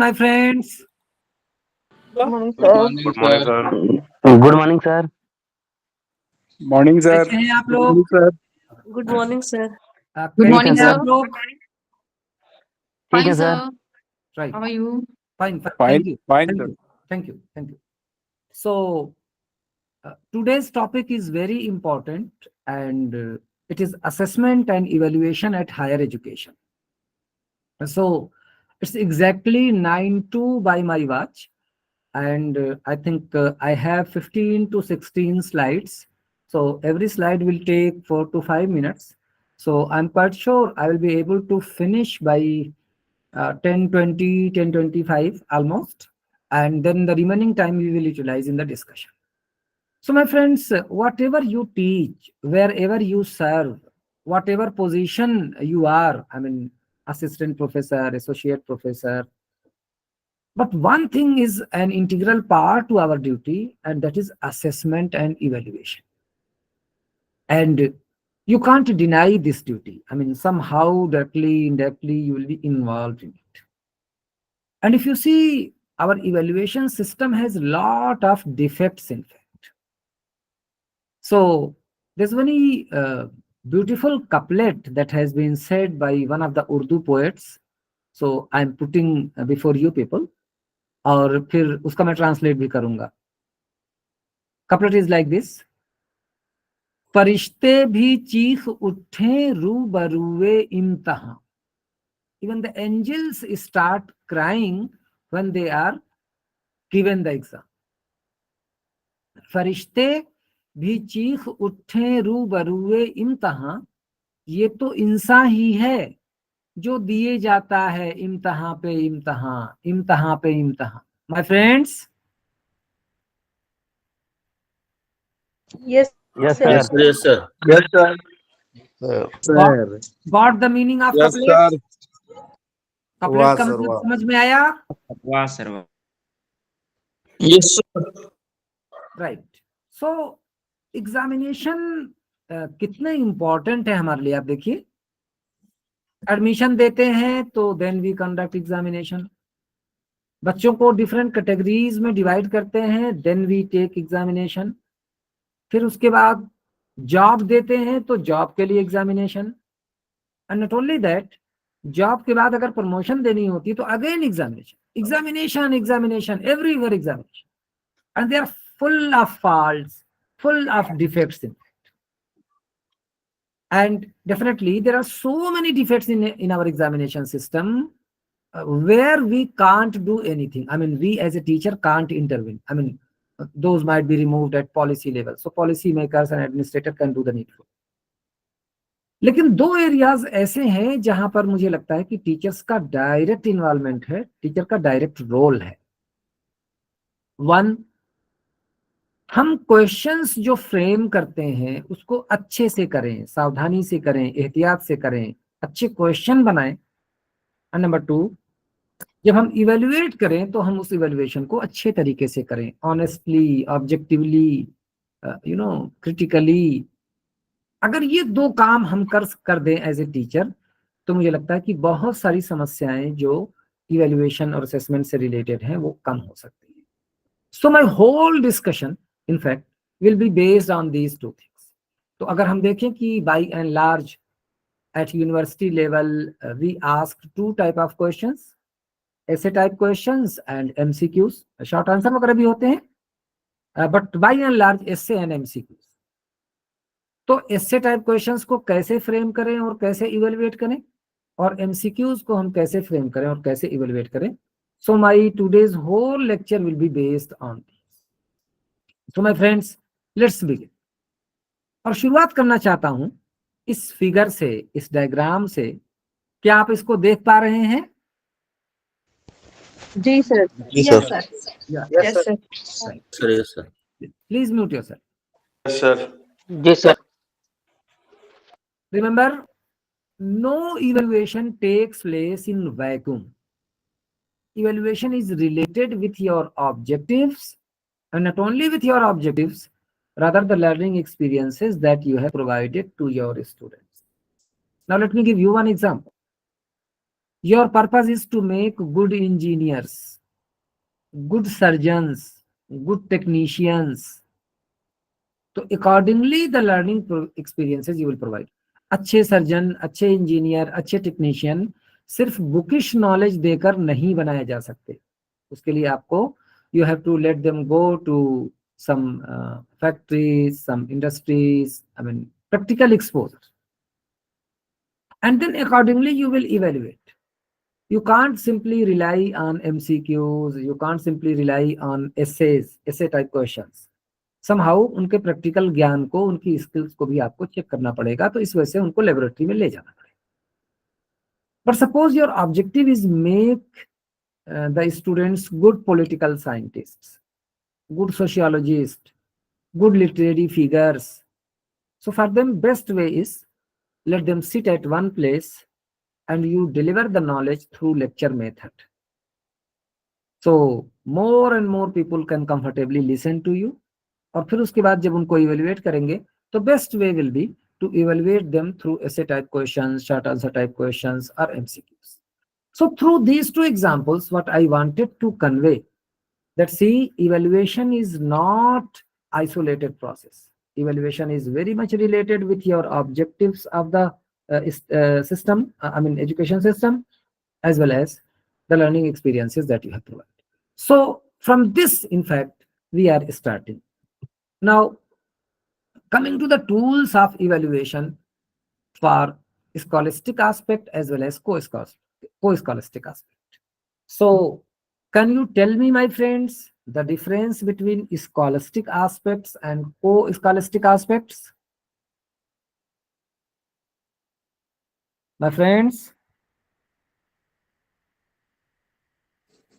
my friends. Good morning, Good sir. morning, Good morning, sir. sir. Good morning, sir. Morning sir. कैसे हैं आप good लोग? Morning sir. Good morning, sir. Good ठीक है morning, कैसे हैं सर. आप sir. लोग? ठीक है Fine, sir. sir. Right. How are you? Fine. Thank fine you. Fine Thank sir. you. Thank you. Thank you. So today's topic is very important, and it is assessment and evaluation at higher education. So it's exactly 9 to by my watch, and I think I have 15 to 16 slides. So every slide will take 4 to 5 minutes. So I'm quite sure I will be able to finish by 10:20, 10:25 almost, and then the remaining time we will utilize in the discussion. So my friends, whatever you teach, wherever you serve, whatever position you are, I mean, assistant professor, associate professor, but one thing is an integral part to our duty, and that is assessment and evaluation. And you can't deny this duty. I mean, somehow, directly, indirectly, you will be involved in it. And if you see, our evaluation system has a lot of defects, in fact. So there's very beautiful couplet that has been said by one of the Urdu poets. So I'm putting before you people, और फिर उसका मैं translate भी करूंगा. Couplet is like this: फरिश्ते भी चीख उठे रूबरूए इम्तहान. Even the angels start crying when they are given the exam. फरिश्ते भी चीख उठे रूबरूए इम्तहान, ये तो इंसान ही है जो दिए जाता है इम्तहान पे इम्तहान, इम्तहान पे इम्तहान. My friends, Yes, Yes, sir. sir. Yes, sir. Yes sir. Sir got the meaning of yes couplet? Sir. Couplet का मतलब समझ में आया? वाह सर वाह. Yes, sir. राइट. सो एग्जामिनेशन कितने इंपॉर्टेंट है हमारे लिए, आप देखिए. एडमिशन देते हैं तो देन वी कंडक्ट एग्जामिनेशन. बच्चों को डिफरेंट कैटेगरीज में डिवाइड करते हैं, देन वी टेक एग्जामिनेशन. फिर उसके बाद जॉब देते हैं तो जॉब के लिए examination. And not only that, job के बाद अगर प्रमोशन देनी होती तो again examination, examination, examination, everywhere examination. And they are full of faults, full of defects in it. And definitely there are so many defects in our examination system where we can't do anything. I mean, we as a teacher can't intervene. I mean, those might be removed at policy level. So policy makers and administrator can do the needful. लेकिन दो areas ऐसे हैं जहां पर मुझे लगता है कि टीचर्स का डायरेक्ट इन्वॉल्वमेंट है, टीचर का डायरेक्ट रोल है. वन, हम क्वेश्चंस जो फ्रेम करते हैं उसको अच्छे से करें, सावधानी से करें, एहतियात से करें, अच्छे क्वेश्चन बनाएं. एंड नंबर टू, जब हम इवेल्युएट करें तो हम उस इवेल्युएशन को अच्छे तरीके से करें, ऑनेस्टली, ऑब्जेक्टिवली, क्रिटिकली. अगर ये दो काम हम कर दें एज ए टीचर, तो मुझे लगता है कि बहुत सारी समस्याएं जो इवेल्युएशन और असेसमेंट से रिलेटेड हैं वो कम हो सकती है. So my whole discussion in fact will be based on these two things. तो अगर हम देखें कि by and large at university level we ask two type of questions, essay type questions and MCQs. short answer वगैरह भी होते हैं, but by and large essay and MCQs. तो essay type questions को कैसे फ्रेम करें और कैसे इवेलुएट करें, और MCQs को हम कैसे फ्रेम करें और कैसे इवेलुएट करें. So my today's whole lecture will be based on this. So my friends, let's begin. और शुरुआत करना चाहता हूं इस फिगर से, इस डायग्राम से. क्या आप इसको देख पा रहे हैं? जी sir. Yes sir. Yes, sir. Sir, yes, sir. Please mute yourself. Yes sir. जी sir. Remember, no evaluation takes place in vacuum. Evaluation is related with your objectives, and not only with your objectives, rather the learning experiences that you have provided to your students. Now let me give you one example. Your purpose is to make good engineers, good surgeons, good technicians. तो accordingly the learning experiences you will provide. अच्छे surgeon, अच्छे engineer, अच्छे technician सिर्फ bookish knowledge देकर नहीं बनाए जा सकते. उसके लिए आपको you have to let them go to some factories, some industries, I mean practical exposure, and then accordingly you will evaluate. You can't simply rely on MCQs, you can't simply rely on essays, essay type questions. Somehow उनके practical ज्ञान को, उनकी skills को भी आपको check करना पड़ेगा, तो इस वजह से उनको लेबोरेटरी में ले जाना पड़ेगा. But suppose your objective is make the students good political scientists, good sociologists, good literary figures. So for them, best way is let them sit at one place and you deliver the knowledge through lecture method. So more and more people can comfortably listen to you. और फिर उसके बाद जब उनको evaluate करेंगे तो best way will be to evaluate them through essay type questions, short answer type questions, or MCQs. So through these two examples, what I wanted to convey that see, evaluation is not isolated process. Evaluation is very much related with your objectives of the system, I mean education system, as well as the learning experiences that you have provided. So from this, in fact, we are starting. Now, coming to the tools of evaluation for scholastic aspect as well as co-scholastic aspect. So, can you tell me, my friends, the difference between scholastic aspects and co-scholastic aspects? My friends?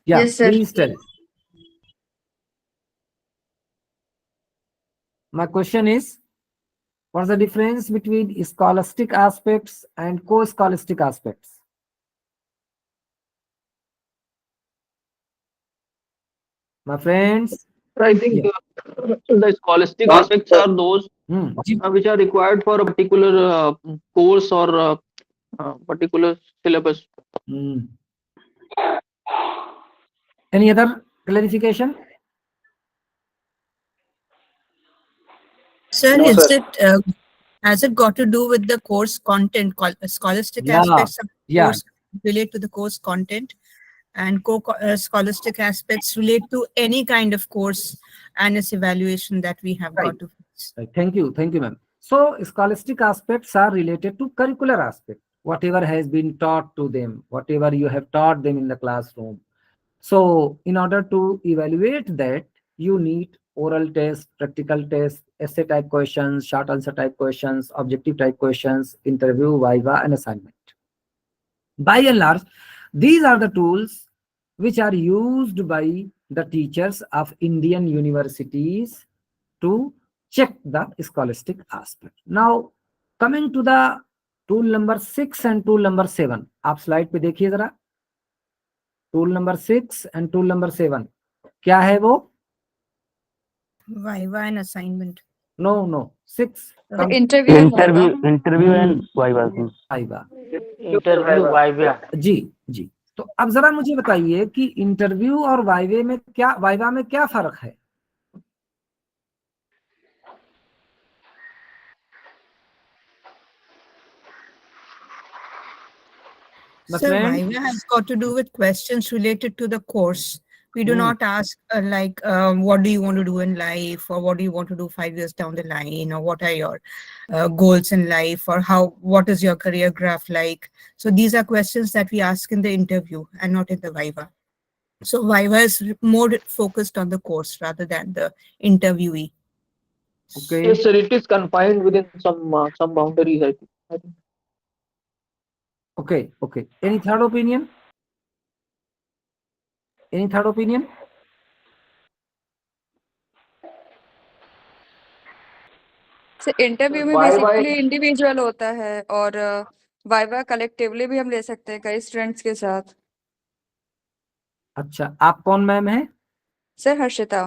Yeah, Yes, sir. please tell. My question is, what's the difference between scholastic aspects and co-scholastic aspects? My friends? I think Yeah. the scholastic aspects are those which are required for a particular course or particular syllabus. Any other clarification? Sir, No, is sir. it has it got to do with the course content? Scholastic Yeah, aspects of yeah. course relate to the course content, and scholastic aspects relate to any kind of course and its evaluation that we have Right. got to fix. Right. Thank you, ma'am. So scholastic aspects are related to curricular aspect, whatever has been taught to them, whatever you have taught them in the classroom. So in order to evaluate that, you need oral test, practical test, essay type questions, short answer type questions, objective type questions, interview, viva, and assignment. By and large, these are the tools which are used by the teachers of Indian universities to check the scholastic aspect. Now, coming to the tool number 6 and tool number 7, आप slide पे देखिए जरा. Tool number 6 and tool number 7 क्या है वो? Viva and assignment. No, 6. Interview and viva. Interview and viva. Viva. Interview, viva. जी. तो अब जरा मुझे बताइए कि इंटरव्यू और वाइवा में क्या फर्क है? So Viva has got to do with questions related to the course. We do not ask what do you want to do in life, or what do you want to do 5 years down the line, or what are your goals in life, or what is your career graph like. So these are questions that we ask in the interview and not in the Viva. So Viva is more focused on the course rather than the interviewee. Okay. Yes, sir. It is confined within some boundaries, I think. Okay. Any third opinion? So interview में basically individual होता है और viva collectively भी हम ले सकते हैं कई स्टूडेंट्स के साथ. अच्छा, आप कौन मैम है? Sir Harshita,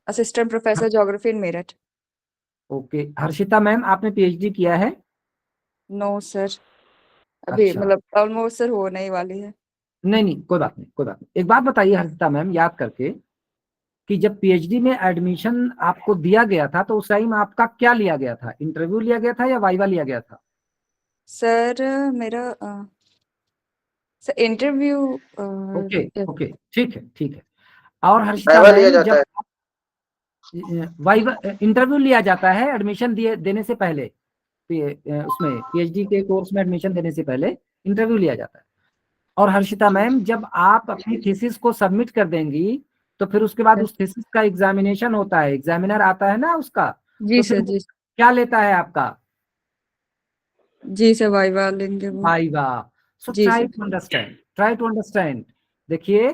assistant professor geography in Meerut. Okay, Harshita ma'am, आपने पीएचडी किया है? No sir. अभी अच्छा। मतलब ऑलमोस्ट सर होने ही वाली है। नहीं नहीं, कोई बात नहीं, कोई बात नहीं। एक बात बताइए हर्षिता मैम, याद करके, कि जब पीएचडी में एडमिशन आपको दिया गया था तो उस टाइम आपका क्या लिया गया था? इंटरव्यू लिया गया था या वाइवा लिया गया था? सर मेरा सर इंटरव्यू ओके ओके, ठीक है, ठीक है। और हर्षिता मैम, जब वाइवा इंटरव्यू लिया जाता है एडमिशन देने से पहले, उसमें पीएचडी के कोर्स में एडमिशन देने से पहले इंटरव्यू लिया जाता है। और हर्षिता मैम, जब आप अपनी थीसिस को सबमिट कर देंगी तो फिर उसके बाद उस थीसिस का एग्जामिनेशन होता है, एग्जामिनर आता है ना उसका, जी तो सर, फिर जी क्या लेता है आपका? जी सर, वाइवा लेंगे वो। वाइवा। सो जी try sir. To understand, try to understand. देखिए,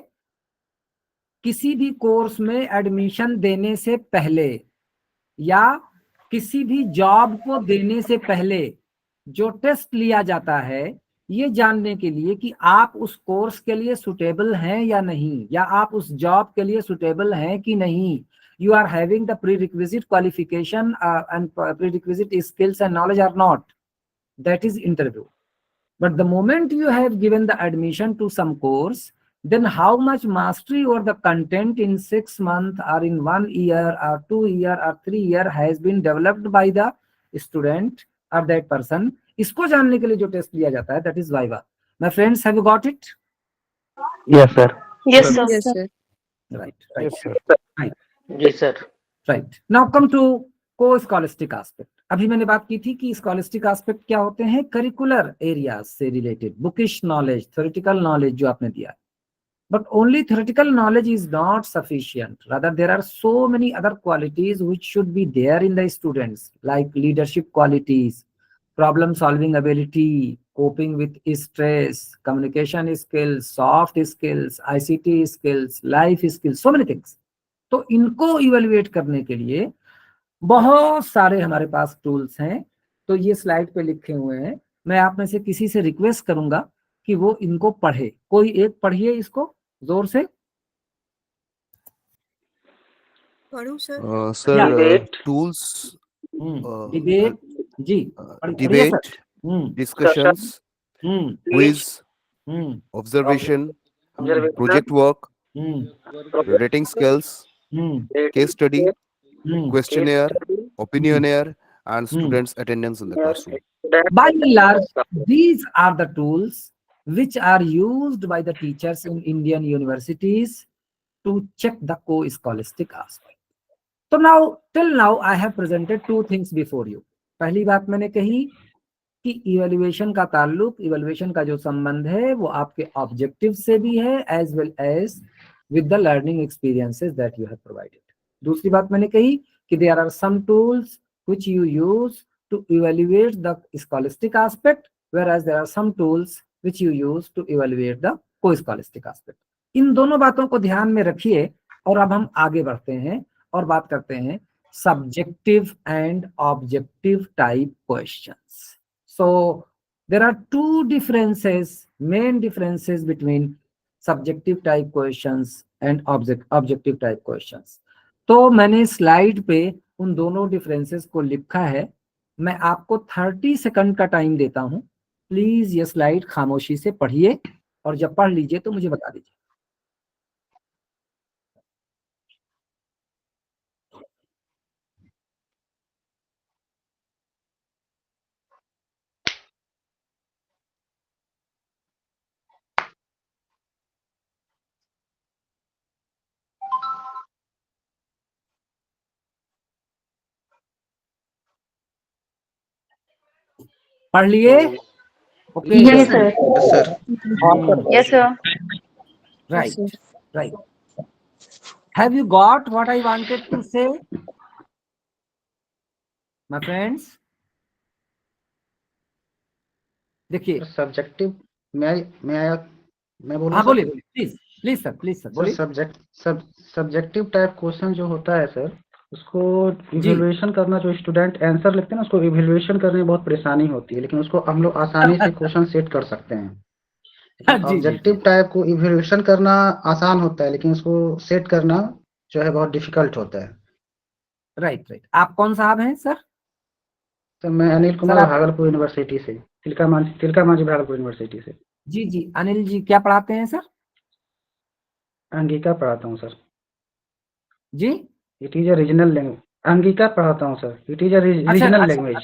किसी भी कोर्स में एडमिशन देने से पहले या किसी भी जॉब को देने से पहले जो टेस्ट लिया जाता है, ये जानने के लिए कि आप उस कोर्स के लिए सुटेबल हैं या नहीं, या आप उस जॉब के लिए सुटेबल हैं कि नहीं, you are having the prerequisite qualification and prerequisite skills and knowledge or not, that is interview. But the moment you have given the admission to some course, then how much mastery over the content in 6 months or in 1 year or 2 year or 3 year has been developed by the student or that person, इसको जानने के लिए जो test लिया जाता है, that is viva. My friends, have you got it? Yes, sir. Yes, sir. Yes sir. Right. Yes, sir. Right. Yes, sir. Right. Now come to co-scholastic aspect. अभी मैंने बात की थी कि स्कॉलिस्टिक एस्पेक्ट क्या होते हैं, करिकुलर एरियाज से related, bookish knowledge, theoretical knowledge जो आपने दिया। But only theoretical knowledge is not sufficient, rather there are so many other qualities which should be there in the students, like leadership qualities, problem solving ability, coping with stress, communication skills, soft skills, ICT skills, life skills, so many things. तो इनको evaluate करने के लिए बहुत सारे हमारे पास tools हैं। तो ये स्लाइड पे लिखे हुए हैं। मैं आप में से किसी से रिक्वेस्ट करूंगा कि वो इनको पढ़े। कोई एक पढ़िए इसको जोर से। पढ़ूं सर? Sir, tools, डिबेट जी, पढ़िए debate, sir. discussions, quiz, observation, project work, rating skills, case study, questionnaire, opinionaire, and students' attendance in the classroom. By and large, these are the tools which are used by the teachers in Indian universities to check the co-scholastic aspect. So now, till now, I have presented two things before you. पहली बात मैंने कही कि evaluation का ताल्लुक, evaluation का जो संबंध है वो आपके ऑब्जेक्टिव से भी है, as well as with the learning experiences that you have provided. दूसरी बात मैंने कही कि there are some tools which you use to evaluate the scholastic aspect, whereas there are some tools which you use to evaluate the co-scholastic aspect. इन दोनों बातों को ध्यान में रखिए और अब हम आगे बढ़ते हैं और बात करते हैं subjective and objective type questions. So there are two differences, main differences between subjective type questions and objective type questions. तो मैंने स्लाइड पे उन दोनों डिफरेंसेस को लिखा है। मैं आपको 30 सेकंड का टाइम देता हूं। प्लीज ये स्लाइड खामोशी से पढ़िए और जब पढ़ लीजिए तो मुझे बता दीजिए। पढ़ लिए? Okay. Yes, sir. Yes, sir. Yes, sir. Right, right. Have you got what I wanted to say, my friends? देखिए, सब्जेक्टिव मैं बोलूं हाँ सर? बोलिए प्लीज सर बोलिए। सब्जेक्टिव टाइप क्वेश्चन जो होता है सर, उसको इवैल्यूएशन करना, जो स्टूडेंट आंसर लिखते हैं ना, उसको इवैल्यूएशन करने में बहुत परेशानी होती है, लेकिन उसको हम लोग आसानी से क्वेश्चन सेट कर सकते हैं। ऑब्जेक्टिव टाइप को इवैल्यूएशन करना आसान होता है, लेकिन उसको सेट करना जो है बहुत डिफिकल्ट होता है। राइट। आप कौन साहब हैं सर? सर मैं अनिल कुमार, भागलपुर यूनिवर्सिटी से। तिलका मांझी भागलपुर यूनिवर्सिटी से। जी जी, अनिल जी क्या पढ़ाते हैं सर? अंगिका पढ़ाता हूँ सर। जी, it is a regional language. Angika पढ़ाता हूँ sir. It is a regional language.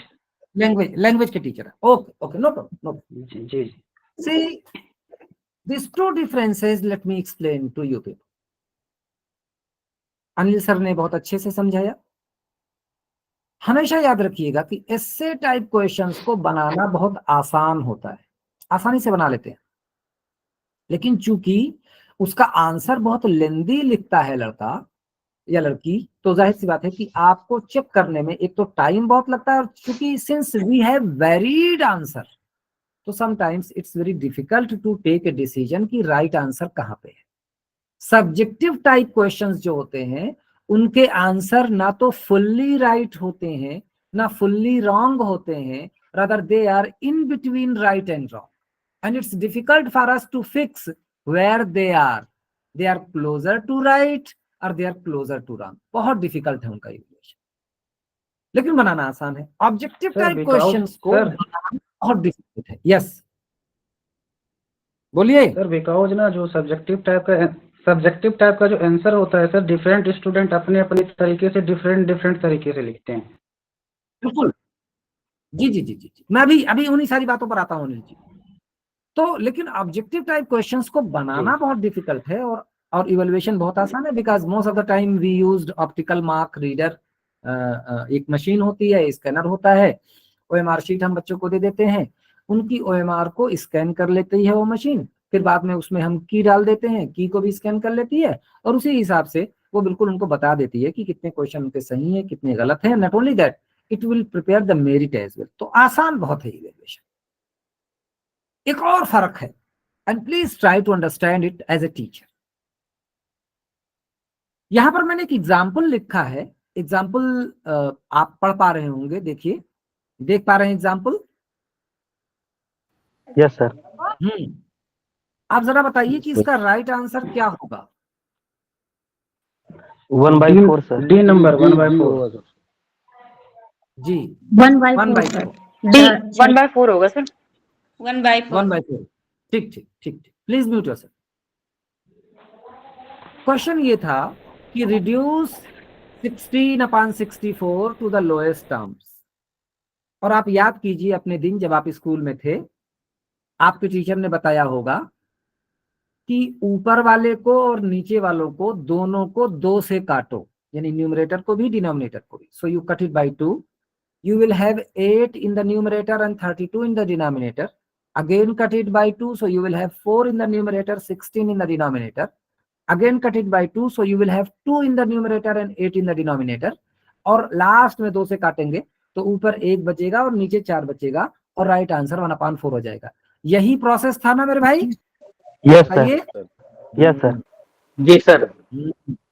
Language के teacher. Okay okay, no problem, no. जी जी। See, these two differences, let me explain to you people. Anil sir ने बहुत अच्छे से समझाया। हमेशा याद रखिएगा कि ऐसे टाइप क्वेश्चंस को बनाना बहुत आसान होता है, आसानी से बना लेते हैं, लेकिन चूंकि उसका आंसर बहुत लेंदी लिखता है लड़का या लड़की, तो जाहिर सी बात है कि आपको चेक करने में एक तो टाइम बहुत लगता है, और चूंकि since we have varied answer, तो sometimes it's very difficult to take a decision कि राइट आंसर कहाँ पे है। सब्जेक्टिव टाइप क्वेश्चंस जो होते हैं उनके आंसर ना तो फुल्ली राइट होते हैं ना फुल्ली रॉन्ग होते हैं, rather they are in between right and wrong, and it's difficult for us to fix where they are closer to right और they are closer to wrong. बहुत difficult है उनका evaluation, लेकिन बनाना आसान है। ऑब्जेक्टिव टाइप क्वेश्चंस को बनाना बहुत difficult है। यस बोलिए सर, बिकॉज ना जो सब्जेक्टिव टाइप का जो आंसर होता है सर, डिफरेंट स्टूडेंट अपने अपने तरीके से डिफरेंट तरीके से लिखते हैं। बिल्कुल, जी जी जी जी जी, मैं अभी उन्हीं सारी बातों पर आता हूँ अनिल जी। तो लेकिन ऑब्जेक्टिव टाइप क्वेश्चंस को बनाना बहुत डिफिकल्ट है, और इवैल्यूएशन बहुत आसान है, because most of the time we used optical mark reader. एक मशीन होती है, स्कैनर होता है, ओएमआर शीट हम बच्चों को दे देते हैं, उनकी ओएमआर को स्कैन कर लेती है वो मशीन, फिर बाद में उसमें हम की डाल देते हैं, की को भी स्कैन कर लेती है, और उसी हिसाब से वो बिल्कुल उनको बता देती है कि कितने क्वेश्चन उनके सही है, कितने गलत है। Not only that, it will prepare the merit as well. तो आसान बहुत है इवैल्यूएशन। एक और फर्क है, and please try to understand it as a teacher. यहां पर मैंने एक एग्जाम्पल लिखा है, एग्जाम्पल आप पढ़ पा रहे होंगे, देखिए, देख पा रहे हैं एग्जाम्पल? Yes sir. आप जरा बताइए कि इसका राइट आंसर क्या होगा? 1/4 सर। D number 1/4। जी, 1/4 डी 1/4 होगा सर। 1/4। ठीक ठीक ठीक ठीक, प्लीज म्यूट योरसेल्फ। क्वेश्चन ये था कि reduce 16/64 to the lowest terms. और आप याद कीजिए अपने दिन जब आप स्कूल में थे, आपके टीचर ने बताया होगा कि ऊपर वाले को और नीचे वालों को दोनों को 2 से काटो, यानी न्यूमरेटर को भी डिनोमिनेटर को भी। So you cut it by 2, you will have 8 in the numerator and 32 in the denominator. Again cut it by 2, so you will have 4 in the numerator, 16 in the denominator. Again cut it by 2, so you will have 2 in the numerator and 8 in the denominator. और last में 2 से काटेंगे तो ऊपर 1 बचेगा और नीचे 4 बचेगा, और राइट आंसर 1/4 हो जाएगा। यही प्रोसेस था ना मेरे भाई? Yes sir. Yes sir. जी सर।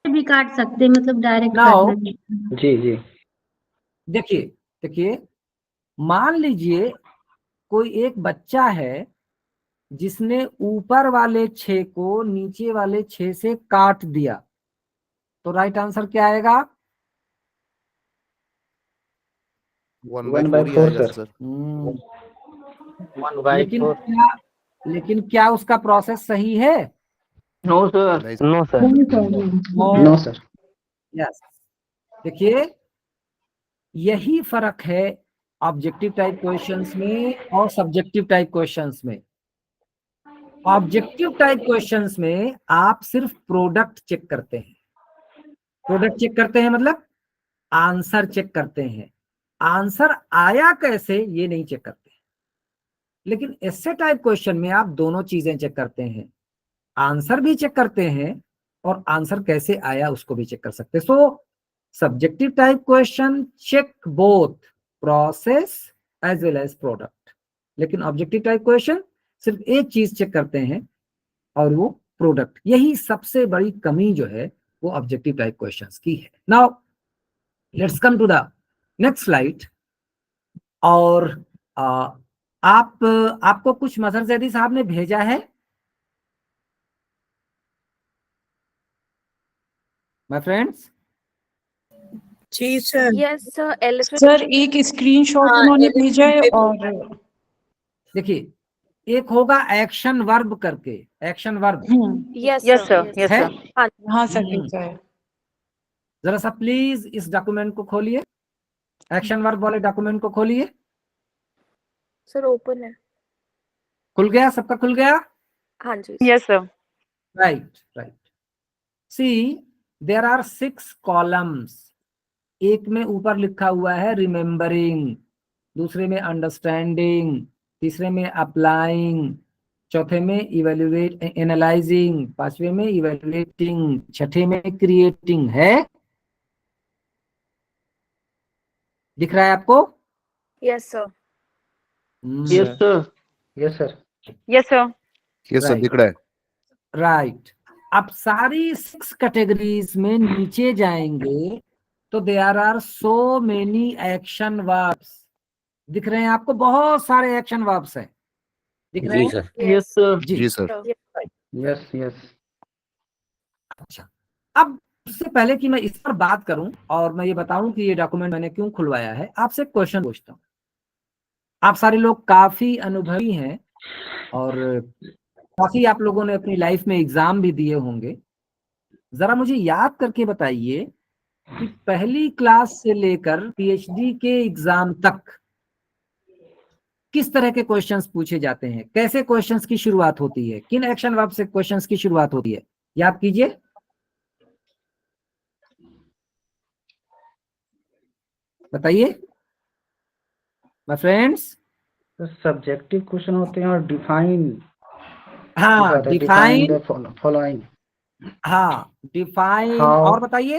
भी काट सकते हैं, मतलब डायरेक्ट Now, काटना नहीं। जी जी। देखिए, मान लीजिए कोई एक बच्चा है जिसने ऊपर वाले 6 को नीचे वाले 6 से काट दिया, तो राइट आंसर क्या आएगा? 1/4 ही आएगा सर। लेकिन क्या उसका प्रोसेस सही है? No sir. No sir. No sir. Yes, देखिए यही फर्क है ऑब्जेक्टिव टाइप क्वेश्चंस में और सब्जेक्टिव टाइप क्वेश्चंस में। ऑब्जेक्टिव टाइप क्वेश्चंस में आप सिर्फ प्रोडक्ट चेक करते हैं। प्रोडक्ट चेक करते हैं मतलब आंसर चेक करते हैं, आंसर आया कैसे ये नहीं चेक करते। लेकिन ऐसे टाइप क्वेश्चन में आप दोनों चीजें चेक करते हैं, आंसर भी चेक करते हैं और आंसर कैसे आया उसको भी चेक कर सकते हैं। So subjective type question check both process as well as product, लेकिन ऑब्जेक्टिव टाइप क्वेश्चन सिर्फ एक चीज चेक करते हैं और वो प्रोडक्ट। यही सबसे बड़ी कमी जो है वो ऑब्जेक्टिव टाइप क्वेश्चंस की है। Now let's come to the next slide. और आपको कुछ मजहर जैदी साहब ने भेजा है माय फ्रेंड्स। जी सर। Yes sir. सर एक स्क्रीनशॉट उन्होंने भेजा है और देखिए, एक होगा एक्शन वर्ब करके, action verb yes sir, yes है। सर। हाँ सर, हम्म, ठीक है। जरा सा प्लीज इस डॉक्यूमेंट को खोलिए, एक्शन वर्ब वाले डॉक्यूमेंट को खोलिए। सर ओपन है। खुल गया? सबका खुल गया? हाँ जी yes sir. Right right. See there are 6 columns. एक में ऊपर लिखा हुआ है रिमेम्बरिंग, दूसरे में अंडरस्टैंडिंग, तीसरे में अप्लाइंग, चौथे में इवेल्युएट एनालाइजिंग, पांचवे में इवेल्युएटिंग, छठे में क्रिएटिंग है। दिख रहा है आपको? Yes sir. Yes sir. Yes sir. Yes sir. ये सब Right. दिख रहा है। राइट। अब सारी 6 कैटेगरीज में नीचे जाएंगे तो there are so many action verbs. दिख रहे हैं आपको? बहुत सारे एक्शन वर्ब्स हैं, दिख रहे जी हैं? सर। Yes sir. जी सर। Yes yes. अच्छा, अब उससे पहले कि मैं इस पर बात करूं और मैं ये बताऊं कि ये डॉक्यूमेंट मैंने क्यों खुलवाया है, आपसे एक क्वेश्चन पूछता हूं। आप सारे लोग काफी अनुभवी हैं और काफी आप लोगों ने अपनी लाइफ में एग्जाम भी दिए होंगे। जरा मुझे याद करके बताइए कि पहली क्लास से लेकर पीएचडी के एग्जाम तक किस तरह के क्वेश्चंस पूछे जाते हैं, कैसे क्वेश्चंस की शुरुआत होती है, किन एक्शन वर्ब से क्वेश्चंस की शुरुआत होती है, याद कीजिए। बताइए माय फ्रेंड्स। सब्जेक्टिव क्वेश्चन होते हैं और डिफाइन हाँ, डिफाइन। The following. हाँ, डिफाइन। How? और बताइए।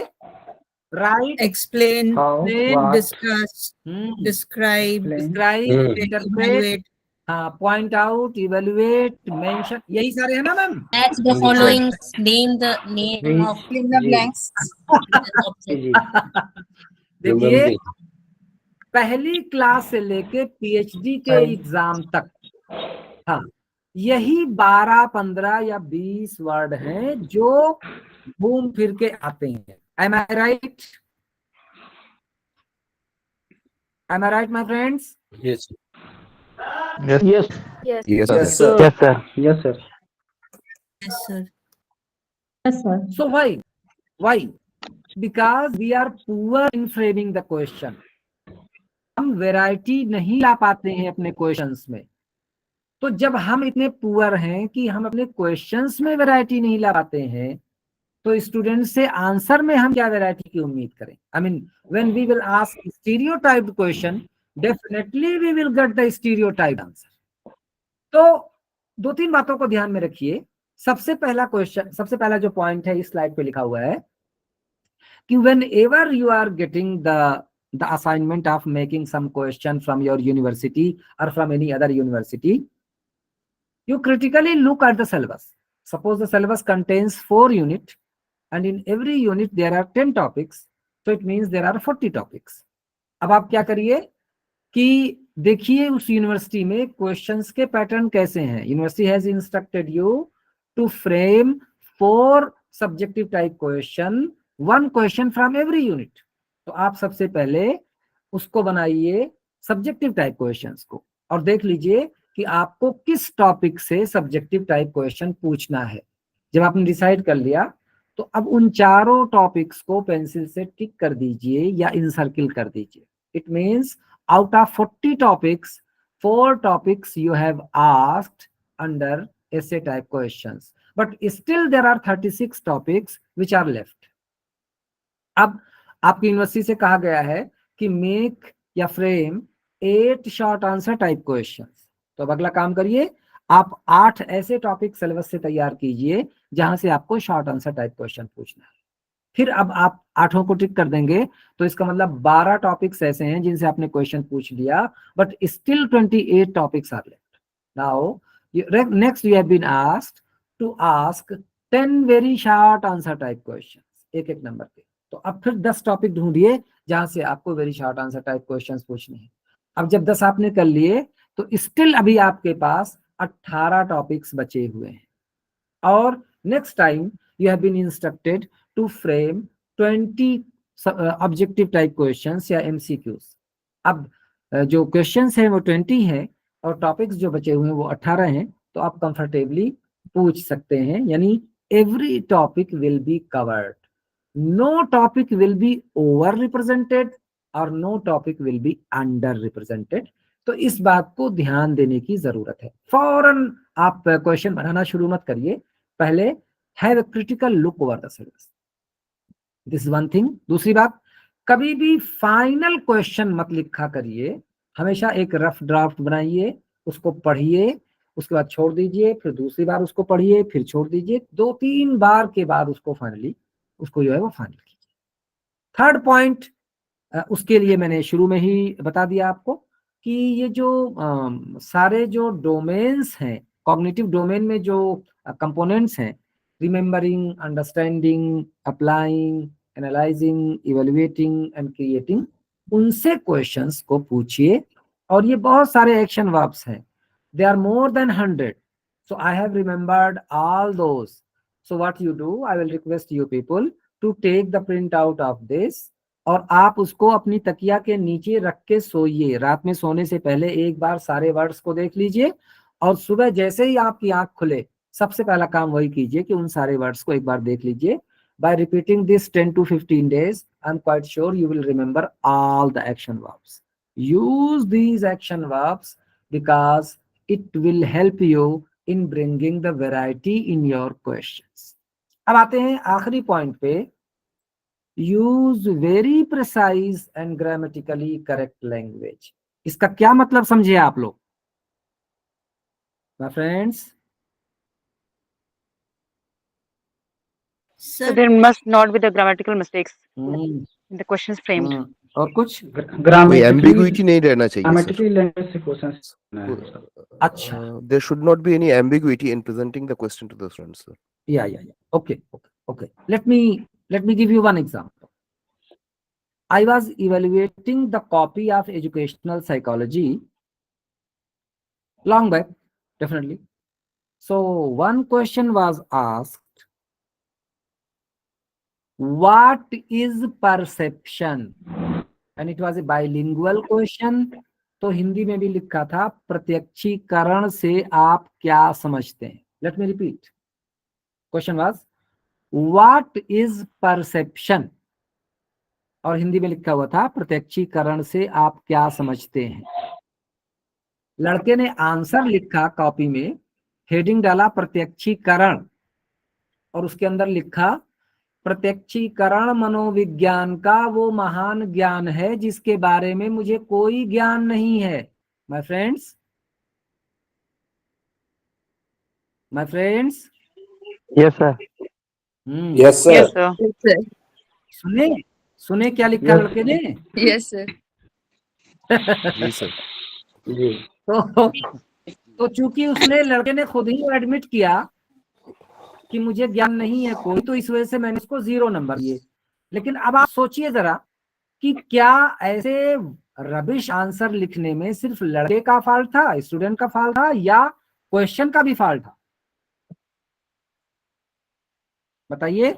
Right, Explain, How? Explain. What? discuss, describe, Explain. Describe, interpret, evaluate. हाँ, पॉइंट आउट, इवेल्युएट, मेंशन, यही सारे हैं ना ma'am? Match the following. Name the name of जी, fill in the जी। blanks. जी जी। देखिए, Remember. पहली क्लास से लेके पीएचडी के Right. एग्जाम तक, हाँ, यही 12, 15 या 20 वर्ड हैं जो घूम फिर के आते हैं। Am I right? Am I right my friends? Yes. Yes yes Yes, yes sir. Sir. Yes sir. Yes sir. Yes, sir. Yes, sir. So why? Because we are poor in framing the question. हम variety नहीं ला पाते हैं अपने questions में। तो जब हम इतने पुअर हैं कि हम अपने क्वेश्चंस में वैरायटी नहीं ला पाते हैं, तो स्टूडेंट से आंसर में हम क्या वैरायटी की उम्मीद करें? I mean when we will ask stereotyped question, definitely we will get the stereotyped answer. तो 2-3 बातों को ध्यान में रखिए। सबसे पहला जो पॉइंट है इस स्लाइड पे लिखा हुआ है कि whenever you are getting the assignment of making some question from your university or from any other university, you critically look at the syllabus. Suppose the syllabus contains 4 units and in every unit there are 10 topics, so it means there are 40 topics. अब आप क्या करिए कि देखिए उस university में questions के pattern कैसे हैं। University has instructed you to frame 4 subjective type question, 1 question from every unit. तो आप सबसे पहले उसको बनाइए सब्जेक्टिव टाइप क्वेश्चंस को और देख लीजिए कि आपको किस टॉपिक से सब्जेक्टिव टाइप क्वेश्चन पूछना है। जब आपने डिसाइड कर लिया तो अब उन चारों टॉपिक्स को पेंसिल से टिक कर दीजिए या इनसर्किल कर दीजिए। It means out of 40 topics, 4 topics you have asked under essay type questions, but still there are 36 topics which are left. अब आपकी यूनिवर्सिटी से कहा गया है कि मेक या frame 8 short answer type questions. तो अब अगला काम करिए, आप 8 ऐसे टॉपिक सिलेबस से तैयार कीजिए जहां से आपको शॉर्ट आंसर टाइप क्वेश्चन पूछना है। फिर अब आप 8 को टिक कर देंगे तो इसका मतलब 12 टॉपिक्स ऐसे हैं जिनसे आपने क्वेश्चन पूछ लिया, but still 28 topics are left. Now next you have been asked to ask 10 very short answer type questions, एक एक नंबर पे। तो अब फिर 10 टॉपिक ढूंढिए जहां से आपको very short answer type questions पूछने हैं। अब जब 10 आपने कर लिए तो स्टिल अभी आपके पास 18 टॉपिक्स बचे हुए हैं और next time you have been instructed to frame 20 objective type questions या MCQs। अब जो questions हैं वो 20 हैं और टॉपिक्स जो बचे हुए हैं वो 18 हैं, तो आप कंफर्टेबली पूछ सकते हैं, यानी every topic will be covered, no topic will be over represented और no topic will be under represented. तो इस बात को ध्यान देने की जरूरत है। फौरन आप क्वेश्चन बनाना शुरू मत करिए, पहले have a critical look over the syllabus, this is one thing. दूसरी बात, कभी भी फाइनल क्वेश्चन मत लिखा करिए, हमेशा एक रफ ड्राफ्ट बनाइए, उसको पढ़िए, उसके बाद छोड़ दीजिए, फिर दूसरी बार उसको पढ़िए, फिर छोड़ दीजिए, 2-3 बार के बाद उसको फाइनली उसको जो है वो फाइनल कीजिए। थर्ड पॉइंट, उसके लिए मैंने शुरू में ही बता दिया आपको कि ये जो सारे जो डोमेन्स हैं, कॉग्निटिव डोमेन में जो कंपोनेंट्स हैं, remembering, understanding, applying, analysing, evaluating and creating, उनसे क्वेश्चंस को पूछिए। और ये बहुत सारे एक्शन वर्ब्स हैं, they are more than 100, so I have remembered all those. So what you do, I will request you people to take the print out of this, और आप उसको अपनी तकिया के नीचे रख के सोइए। रात में सोने से पहले एक बार सारे वर्ड्स को देख लीजिए, और सुबह जैसे ही आपकी आंख खुले सबसे पहला काम वही कीजिए कि उन सारे वर्ड्स को एक बार देख लीजिए। By repeating this 10 to 15 days, I'm quite sure you will remember all the action verbs. Use these action verbs because it will help you in bringing the variety in your questions. अब आते हैं आखिरी point पे, use very precise and grammatically correct language. इसका क्या मतलब समझे आप लोग, my friends? So there must not be the grammatical mistakes in the questions framed. और कुछ कोई ambiguity नहीं रहना चाहिए ग्रामेटिकली लैंग्वेज से क्वेश्चंस अच्छा, there should not be any ambiguity in presenting the question to the students, sir. yeah. Okay, let me give you one example. I was evaluating the copy of educational psychology long back, definitely. So one question was asked, what is perception? And it was a bilingual question. तो हिंदी में भी लिखा था, प्रत्यक्षीकरण से आप क्या समझते हैं। Let me repeat. Question was, what is perception? और हिंदी में लिखा हुआ था, प्रत्यक्षीकरण से आप क्या समझते हैं। लड़के ने आंसर लिखा कॉपी में, हेडिंग डाला प्रत्यक्षीकरण, और उसके अंदर लिखा, प्रत्यक्षीकरण मनोविज्ञान का वो महान ज्ञान है जिसके बारे में मुझे कोई ज्ञान नहीं है। My friends, yes sir, Yes, sir. Yes, sir. सुने क्या लिखा लड़के ने। Yes sir. जी सर। तो चूंकि उसने, लड़के ने खुद ही एडमिट किया कि मुझे ज्ञान नहीं है कोई, तो इस वजह से मैंने उसको 0 नंबर दिए। लेकिन अब आप सोचिए जरा कि क्या ऐसे रबिश आंसर लिखने में सिर्फ लड़के का फॉल्ट था, स्टूडेंट का फॉल्ट था, या क्वेश्चन का भी फॉल्ट था? बताइए।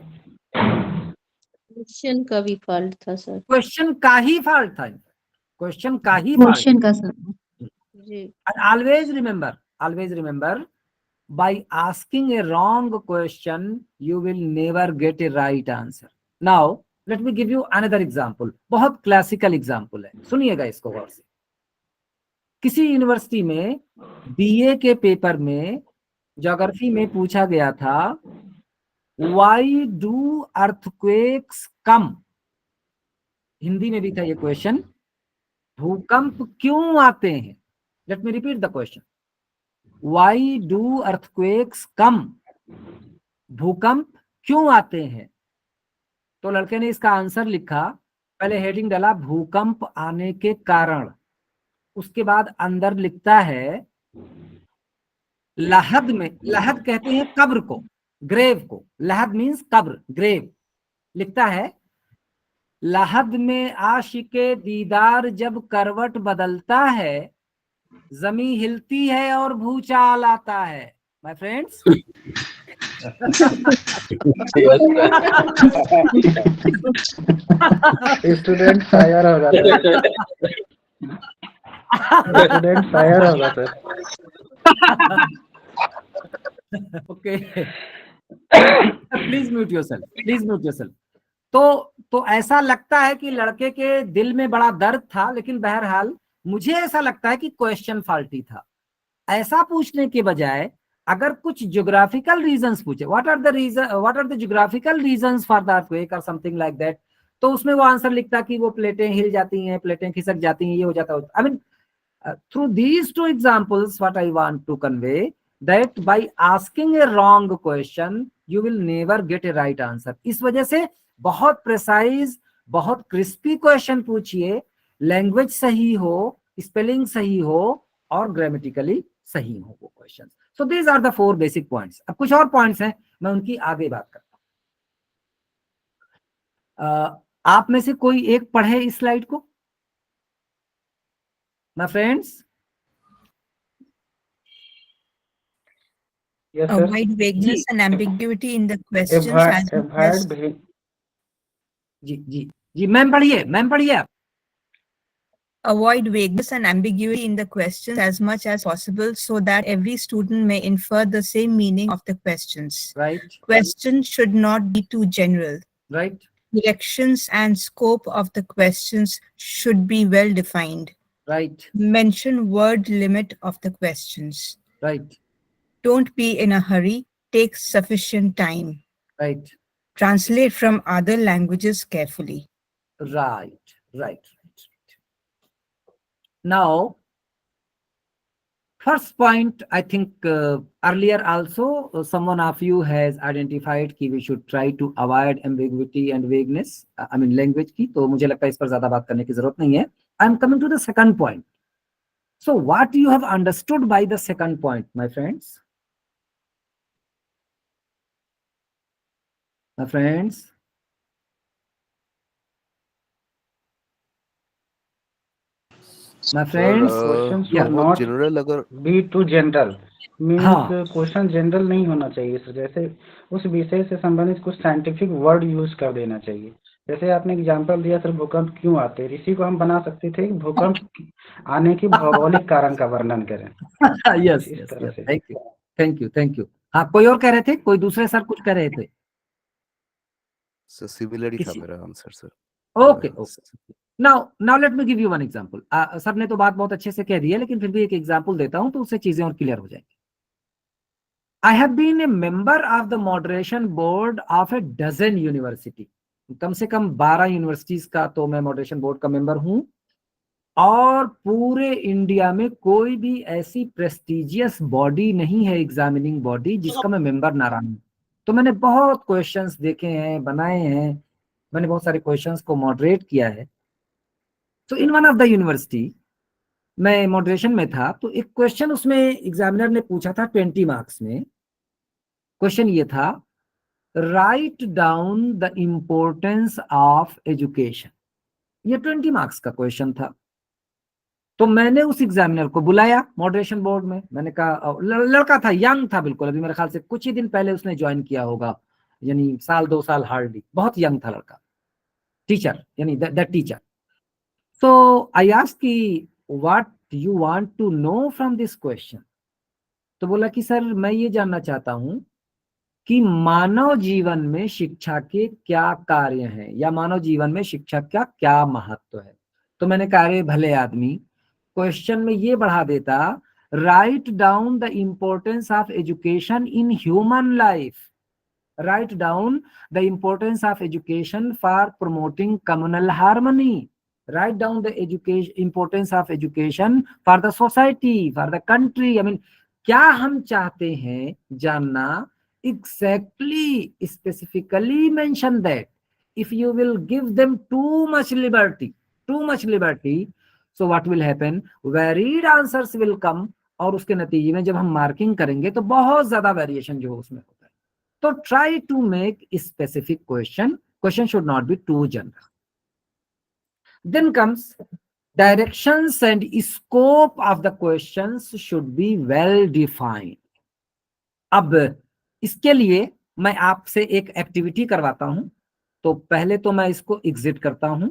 क्वेश्चन का भी फॉल्ट था सर। क्वेश्चन का ही फॉल्ट था, क्वेश्चन का ही क्वेश्चन का सर जी। always remember, by asking a wrong question you will never get a right answer. Now let me give you another example, बहुत क्लासिकल एग्जाम्पल है, सुनिएगा इसको गौर से। किसी यूनिवर्सिटी में बीए के पेपर में ज्योग्राफी में पूछा गया था, why do earthquakes come? Hindi में भी था ये क्वेश्चन, भूकंप क्यों आते हैं। Let me repeat the question, why do earthquakes come? भूकंप क्यों आते हैं। तो लड़के ने इसका आंसर लिखा, पहले हेडिंग डाला भूकंप आने के कारण, उसके बाद अंदर लिखता है लहद में, लहद कहते हैं कब्र को, ग्रेव को, लहद मीन्स कब्र, ग्रेव, लिखता है लहद में आशिके दीदार जब करवट बदलता है, जमी हिलती है और भूचाल आता है। माय फ्रेंड्स, स्टूडेंट शायर हो जाता है। स्टूडेंट फायर होगा sir. Okay, please mute yourself, please mute yourself. तो ऐसा लगता है कि लड़के के दिल में बड़ा दर्द था, लेकिन बहरहाल मुझे ऐसा लगता है कि क्वेश्चन फाल्टी था। ऐसा पूछने के बजाय अगर कुछ ज्योग्राफिकल रीजंस पूछे, what are the geographical reasons for the earthquake और समथिंग लाइक दैट, तो उसमें वो आंसर लिखता कि वो प्लेटें हिल जाती हैं, प्लेटें खिसक जाती हैं, ये हो जाता है। I mean through these two examples, what I want to convey that by asking a wrong question you will never get a right answer. इस वजह से बहुत प्रिसाइज, बहुत क्रिस्पी क्वेश्चन पूछिए, लैंग्वेज सही हो, स्पेलिंग सही हो और ग्रामेटिकली सही हो वो question. So these are the 4 basic points. अब कुछ और पॉइंट्स हैं, मैं उनकी आगे बात करता हूं। आप में से कोई एक पढ़े इस स्लाइड को, my friends? Yes sir. Avoid vagueness and ambiguity in the questions as much as ji ma'am पढ़िए आप। avoid vagueness and ambiguity in the questions as much as possible so that every student may infer the same meaning of the questions. Right. Questions should not be too general. Right. Directions and scope of the questions should be well defined. Right. Mention word limit of the questions. Right. Don't be in a hurry. Take sufficient time. Right. Translate from other languages carefully. Right. Now, first point, I think earlier also someone of you has identified कि we should try to avoid ambiguity and vagueness, I mean language की, तो मुझे लगता है इस पर ज्यादा बात करने की जरूरत नहीं है। I'm coming to the second point. So what you have understood by the second point, my friends? My friends? My friends? questions Yeah. should not general अगर be too general. मीन्स हाँ। क्वेश्चन जनरल नहीं होना चाहिए sir. जैसे उस विषय से संबंधित कुछ साइंटिफिक वर्ड यूज कर देना चाहिए। जैसे आपने एग्जांपल दिया सर, भूकंप क्यों आते हैं, इसी को हम बना सकते थे कि भूकंप आने की भौगोलिक कारण का वर्णन करें। यस, इस तरह से। Thank you. हाँ, कोई और कह रहे थे, कोई दूसरे सर कुछ कह रहे थे? सिमिलर ही था किसी- मेरा answer sir. Okay. Now let me give you one example. Sir ने तो बात बहुत अच्छे से कह दी है, लेकिन फिर भी एक एग्जांपल देता हूं तो उससे चीजें और क्लियर हो जाएंगी। I have been a member of the moderation board of a dozen university. कम से कम 12 यूनिवर्सिटीज का तो मैं मॉडरेशन बोर्ड का मेंबर हूं, और पूरे इंडिया में कोई भी ऐसी प्रेस्टिजियस बॉडी नहीं है, एग्जामिनिंग बॉडी, जिसका मैं मेंबर ना रहा हूं। तो मैंने बहुत क्वेश्चंस देखे हैं, बनाए हैं, मैंने बहुत सारे क्वेश्चंस को मॉडरेट किया है। तो in one of the university मैं मॉडरेशन में था, तो एक क्वेश्चन उसमें एग्जामिनर ने पूछा था 20 मार्क्स में। क्वेश्चन ये था, write down the importance of education. ये 20 मार्क्स का क्वेश्चन था। तो मैंने उस एग्जामिनर को बुलाया मॉडरेशन बोर्ड में। मैंने कहा, लड़का था, यंग था बिल्कुल, अभी मेरे ख्याल से कुछ ही दिन पहले उसने ज्वाइन किया होगा, यानी 1-2 साल हार्डली, बहुत यंग था लड़का, टीचर, यानी that teacher. So I asked कि what you want to know from this question? तो बोला कि सर मैं ये जानना चाहता हूं कि मानव जीवन में शिक्षा के क्या कार्य हैं, या मानव जीवन में शिक्षा का क्या महत्व है। तो मैंने कहा, अरे भले आदमी, क्वेश्चन में ये बढ़ा देता, write down the importance of education in human life, write down the importance of education for promoting communal harmony, write down the importance of education for the society, for the country. I mean, क्या हम चाहते हैं जानना, exactly, specifically mention that. If you will give them too much liberty, so what will happen? Varied answers will come, और उसके नतीजे में जब हम मार्किंग करेंगे तो बहुत ज्यादा वेरिएशन जो उसमें होता है। तो try to make specific question should not be too general. Then comes directions and scope of the questions should be well defined. अब इसके लिए मैं आपसे एक एक्टिविटी करवाता हूं। तो पहले तो मैं इसको एग्जिट करता हूं,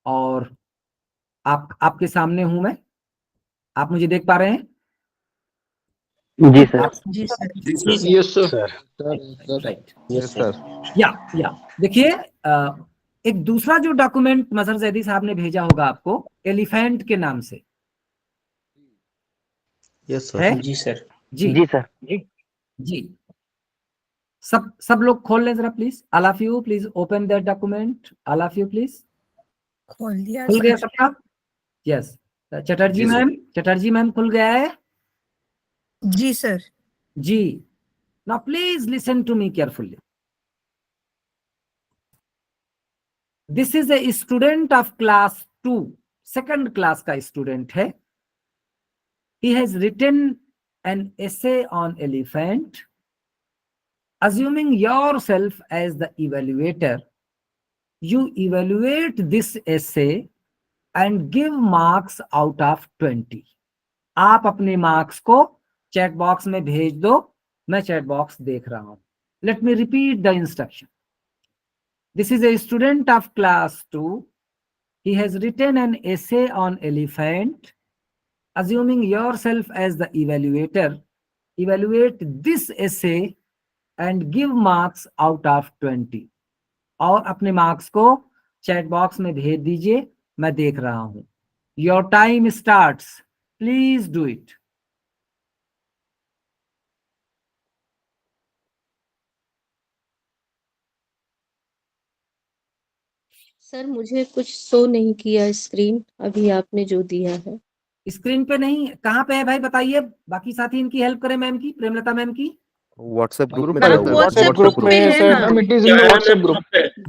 और आपके सामने हूं मैं, आप मुझे देख पा रहे हैं? जी सर। जी sir. Yes, sir. Right, Yes, sir. या देखिए, एक दूसरा जो डॉक्यूमेंट मजहर जैदी साहब ने भेजा होगा आपको, एलिफेंट के नाम से यस है। सर। जी सर। जी जी सर। जी, सब लोग खोल लें जरा please. All of you please open that document, all of you please. खोल दिया खुल गया सर। सबका? Yes, Chatterjee ji, sir. Ma'am, Chatterjee ma'am खुल गया है? जी सर। जी, now please listen to me carefully. This is a student of class 2, second class का स्टूडेंट है। He has written an essay on elephant. Assuming yourself as the evaluator, you evaluate this essay and give marks out of 20. आप अपने marks को chat box में भेज दो, मैं chat box देख रहा हूं। Let me repeat the instruction. This is a student of class 2. He has written an essay on elephant. Assuming yourself as the evaluator, evaluate this essay and give marks out of 20. और अपने marks को chat box में भेज दीजिए, मैं देख रहा हूं। Your time starts, please do it. Sir मुझे कुछ शो नहीं किया स्क्रीन, अभी आपने जो दिया है। स्क्रीन पे नहीं, कहाँ पे है भाई बताइए? बाकी साथी इनकी हेल्प करें, मैम की, प्रेमलता मैम की। WhatsApp ग्रुप में मैम, डाला हुआ है। WhatsApp WhatsApp ग्रुप ग्रुप में में। है ma'am. Ma'am, it is in the WhatsApp group.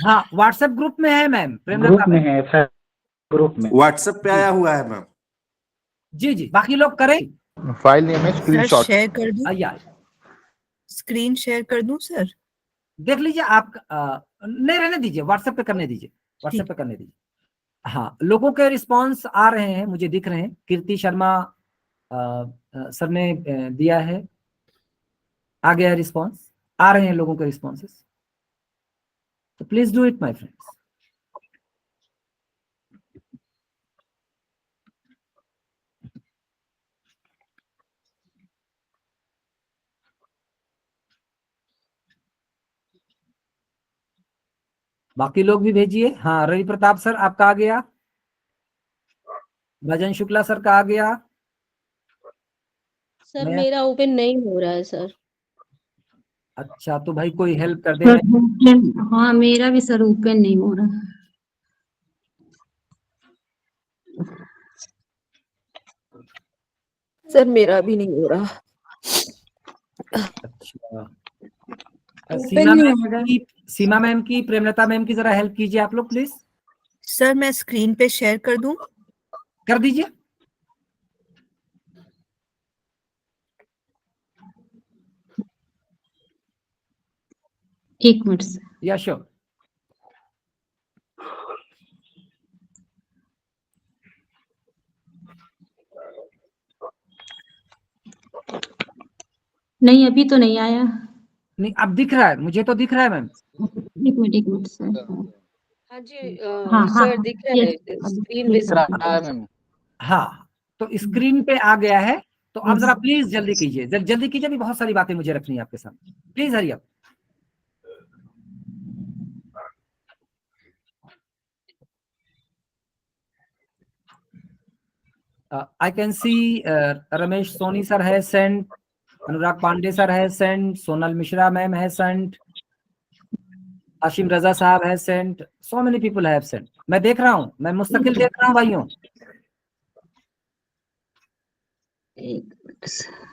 हाँ, व्हाट्सएप ग्रुप में है मैम, प्रेमलता ग्रुप में मैम। है, ग्रुप में। व्हाट्सएप पे आया हुआ है मैम। जी जी, बाकी लोग करें। फाइल नेम है सर स्क्रीनशॉट। शेयर कर दूं? आइए, स्क्रीन शेयर कर दूं सर? देख लीजिए आप। नहीं, रहने दीजिए, व्हाट्सएप पे करने दीजिए, व्हाट्सएप पे करने दीजिए। हाँ, लोगों के रिस्पांस आ रहे हैं, मुझे दिख रहे हैं। कीर्ति शर्मा सर ने दिया है, आ गया रिस्पांस, आ रहे हैं लोगों के रिस्पांसेस। तो please do it my friends. बाकी लोग भी भेजिए। हाँ, रवि प्रताप सर आपका आ गया, भजन शुक्ला सर का आ गया। सर मैं, मेरा ओपन नहीं हो रहा है सर। अच्छा तो भाई कोई हेल्प कर दे। हाँ मेरा भी सर ओपन नहीं हो रहा। सर मेरा भी नहीं हो रहा। अच्छा, ओपन नहीं हो रहा। सीमा मैम की, प्रेमलता मैम की जरा हेल्प कीजिए आप लोग प्लीज। सर मैं स्क्रीन पे शेयर कर दूं? कर दीजिए। एक मिनट सर। या श्योर। नहीं अभी तो नहीं आया। नहीं, अब दिख रहा है, मुझे तो दिख रहा है मैम। एक मिनट सर। हाँ जी हाँ हाँ सर दिख रहा है, स्क्रीन दिख रहा है। विजिबल। हाँ, तो स्क्रीन पे आ गया है। तो आप जरा प्लीज जल्दी कीजिए, जल्दी कीजिए, अभी बहुत सारी बातें मुझे रखनी है आपके सामने। Please hurry up. I can see Ramesh Soni sir has send, Anurag Pandey sir has send, Sonal Mishra ma'am has send, Ashim Raza sahab has send, so many people have send. मैं देख रहा हूँ, मैं मुस्तकिल देख रहा हूँ भाइयों। एक minute sir.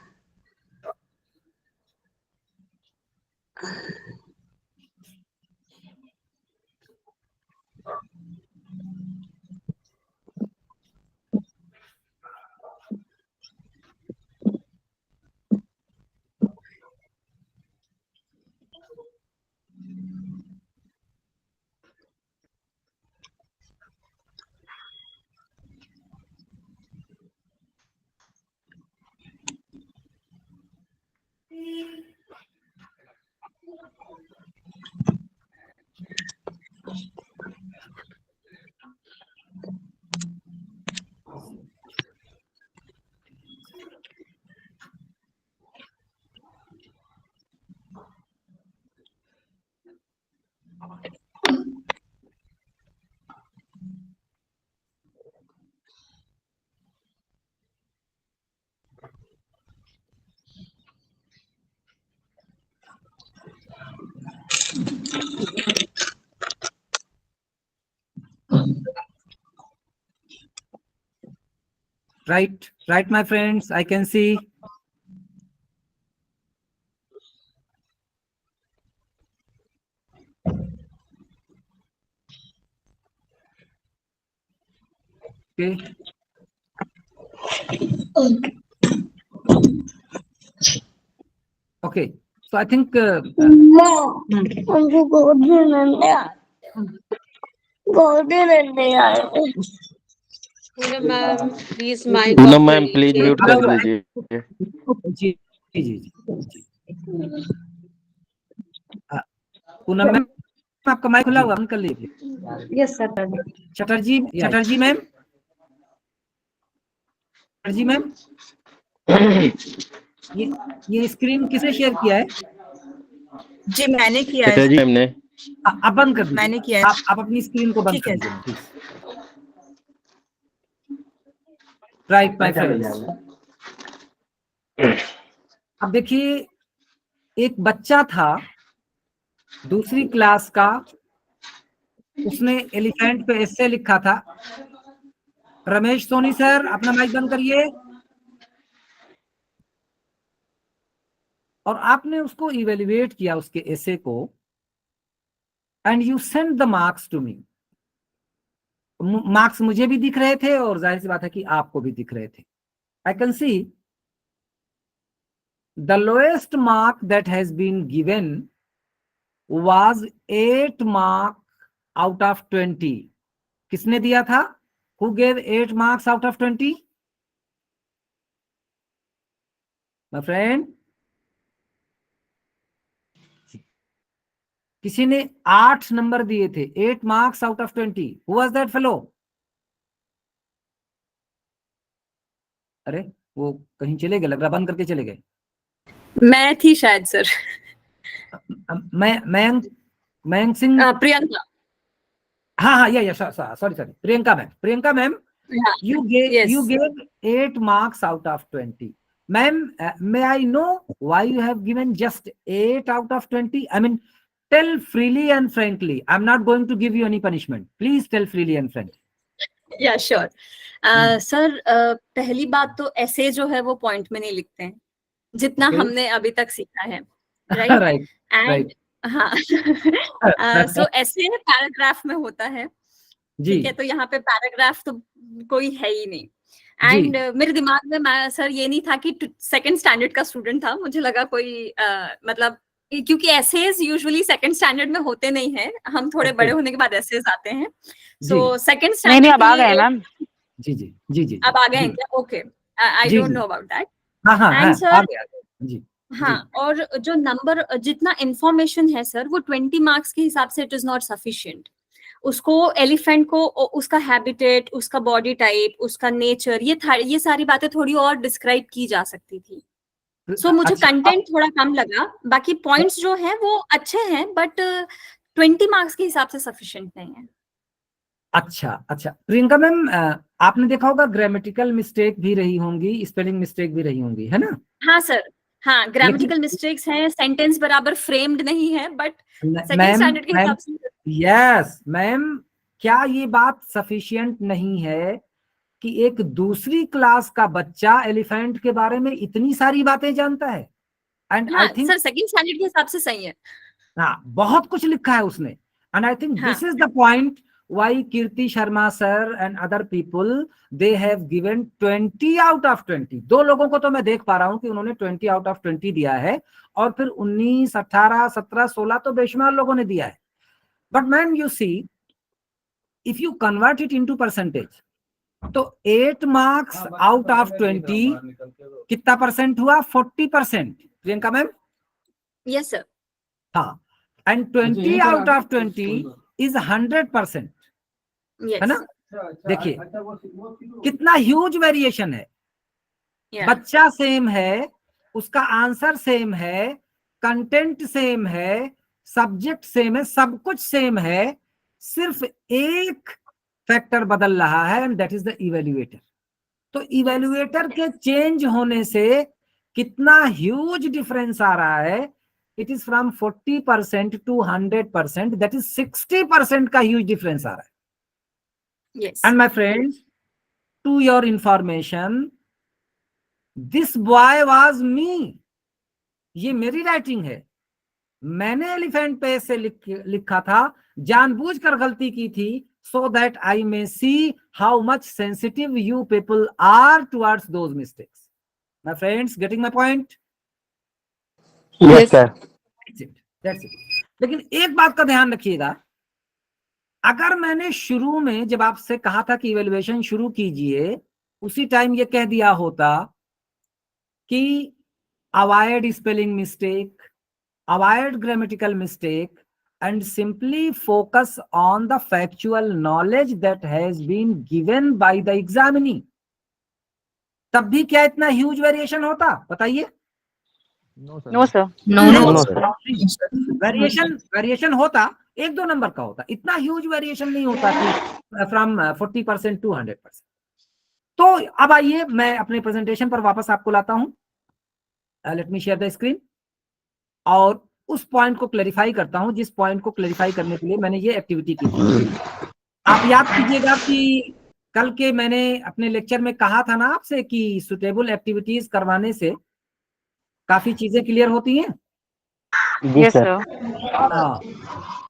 Right, my friends, I can see. Okay. Okay, so I think Poonam ma'am please mic Poonam off ma'am please करिए। म्यूट कर लीजिए। जी जी जी जी। पूनम मैम आपका माइक खुला हुआ, बंद कर लीजिए। Yes sir. Chatterjee ma'am, Chatterjee ma'am, ये स्क्रीन किसने शेयर किया है? जी मैंने किया है। चटर्जी मैम ने। आप बंद कर दीजिए। मैंने किया है। आप अपनी स्क्रीन को बंद ठीक कर है। दीजिए प्लीज। राइट माय फ्रेंड्स, अब देखिए, एक बच्चा था दूसरी क्लास का, उसने एलिफेंट पे एस्से लिखा था। रमेश सोनी सर, अपना माइक बंद करिए। और आपने उसको इवेल्युएट किया, उसके एसे को, and you send the marks to me. Marks मुझे भी दिख रहे थे और जाहिर सी बात है कि आपको भी दिख रहे थे। I can see the lowest mark that has been given was 8 mark out of 20। किसने दिया था? Who gave 8 marks out of 20? My friend, किसी ने 8 नंबर दिए थे, 8 marks out of 20। Who was that fellow? अरे वो कहीं चले गए, लग रहा बंद करके चले गए। मैं थी शायद सर। मयंक सिंह, प्रियंका। हाँ, या sorry, Priyanka ma'am, you gave 8 marks out of 20. Ma'am, may I know why you have given just 8 out of 20? I mean, tell freely and frankly. I'm not going to give you any punishment. Please tell freely and frankly. या sure sir. पहली बात तो ऐसे जो है वो point में नहीं लिखते हैं, जितना Okay. हमने अभी तक सीखा है। Right Right. एंड हाँ सो ऐसे पैराग्राफ में होता है, जी ठीक है। तो यहाँ पे पैराग्राफ तो कोई है ही नहीं। एंड मेरे दिमाग में मैं सर ये नहीं था कि सेकंड स्टैंडर्ड का स्टूडेंट था। मुझे लगा कोई मतलब, क्योंकि एसेज यूजुअली सेकंड स्टैंडर्ड में होते नहीं है, हम थोड़े Okay. बड़े होने के बाद एसेज आते हैं। जी। सो सेकंड नहीं स्टैंडर्ड अब आ गए मैम। जी अब आ गए हैं क्या? ओके, आई जी, डोंट जी। Know about that. हाँ, एंड आ सर गया। जी हाँ, और जो नंबर, जितना इंफॉर्मेशन है सर, वो 20 मार्क्स के हिसाब से इट इज नॉट सफिशिएंट। उसको एलिफेंट को उसका हैबिटेट, उसका बॉडी टाइप, उसका नेचर, ये सारी बातें थोड़ी और डिस्क्राइब की जा सकती थी। सो मुझे अच्छा, कंटेंट थोड़ा कम लगा। बाकी पॉइंट्स जो हैं वो अच्छे हैं, बट 20 मार्क्स के हिसाब से सफिशिएंट नहीं है। अच्छा प्रियंका मैम, आपने देखा होगा ग्रामेटिकल मिस्टेक भी रही होंगी, स्पेलिंग मिस्टेक भी रही होंगी, है ना? हाँ सर, हाँ, ग्रामेटिकल मिस्टेक्स हैं, सेंटेंस बराबर फ्रेम्ड नहीं है, बट सेकंड स्टैंडर्ड के हिसाब से। यस मैम, क्या ये बात सफिशिएंट नहीं है कि एक दूसरी क्लास का बच्चा एलिफेंट के बारे में इतनी सारी बातें जानता है? एंड हाँ I think sir, second standard के हिसाब से सही है। हाँ, बहुत कुछ लिखा है उसने। And I think this is the point why Kirti Sharma sir and other people, they have given 20 out of 20. दो लोगों को तो मैं देख पा रहा हूं कि उन्होंने 20 out of 20 दिया है, और फिर 19, 18, 17, 16 तो बेशुमार लोगों ने दिया है। But man, you see, if you convert it into percentage, तो 8 marks out of 20 कितना परसेंट हुआ? 40%। प्रियंका मैम? Yes sir. हाँ, and 20 out of 20 is 100%, है ना? देखिए कितना ह्यूज वेरिएशन है। बच्चा सेम है, उसका आंसर सेम है, कंटेंट सेम है, सब्जेक्ट सेम है, सब कुछ सेम है, सिर्फ एक फैक्टर बदल रहा है and that is the evaluator. तो इवेल्युएटर के चेंज होने से कितना ह्यूज डिफरेंस आ रहा है, it is from 40% to 100%, that is 60% का ह्यूज डिफरेंस आ रहा है। Yes. And my friends, to your information, this boy was me. ये मेरी राइटिंग है, मैंने एलिफेंट पे से लिखा था, जानबूझकर गलती की थी, so that I may see how much sensitive you people are towards those mistakes. My friends, getting my point? Yes, sir. That's it. लेकिन एक बात का ध्यान रखिएगा, अगर मैंने शुरू में जब आपसे कहा था कि इवैल्यूएशन शुरू कीजिए, उसी टाइम ये कह दिया होता कि avoid spelling mistake, avoid grammatical mistake and simply focus on the factual knowledge that has been given by the examinee, तब भी क्या इतना ह्यूज वेरिएशन होता, बताइए? No, sir. No, वेरिएशन होता, 1-2 नंबर का होता, इतना ह्यूज वेरिएशन नहीं होता कि फ्रॉम 40% टू 100%। तो अब आइए मैं अपने प्रेजेंटेशन पर वापस आपको लाता हूं। Let me share the screen और उस पॉइंट को क्लैरिफाई करता हूं, जिस पॉइंट को क्लैरिफाई करने के लिए मैंने ये एक्टिविटी की थी। आप याद कीजिएगा कि कल के मैंने अपने लेक्चर में कहा था ना आपसे कि सुटेबल एक्टिविटीज करवाने से काफी चीजें क्लियर होती हैं। Yes, sir.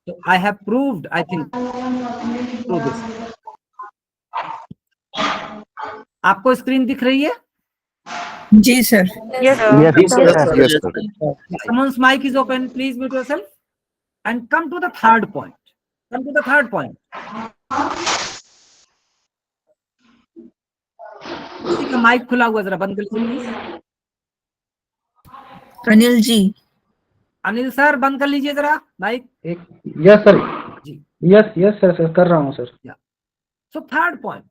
तो I have proved, I think, through this. आपको स्क्रीन दिख रही है? जी sir. Yes, sir. Yes, sir. Yes, sir. Someone's mic is open. Please mute yourself and come to the third point. Come to the third point. किसी का mic खुला हुआ, जरा बंद कर लीजिए। अनिल जी। अनिल सर, बंद कर लीजिए जरा माइक। यस सर जी, यस सर कर रहा हूँ sir. So third point,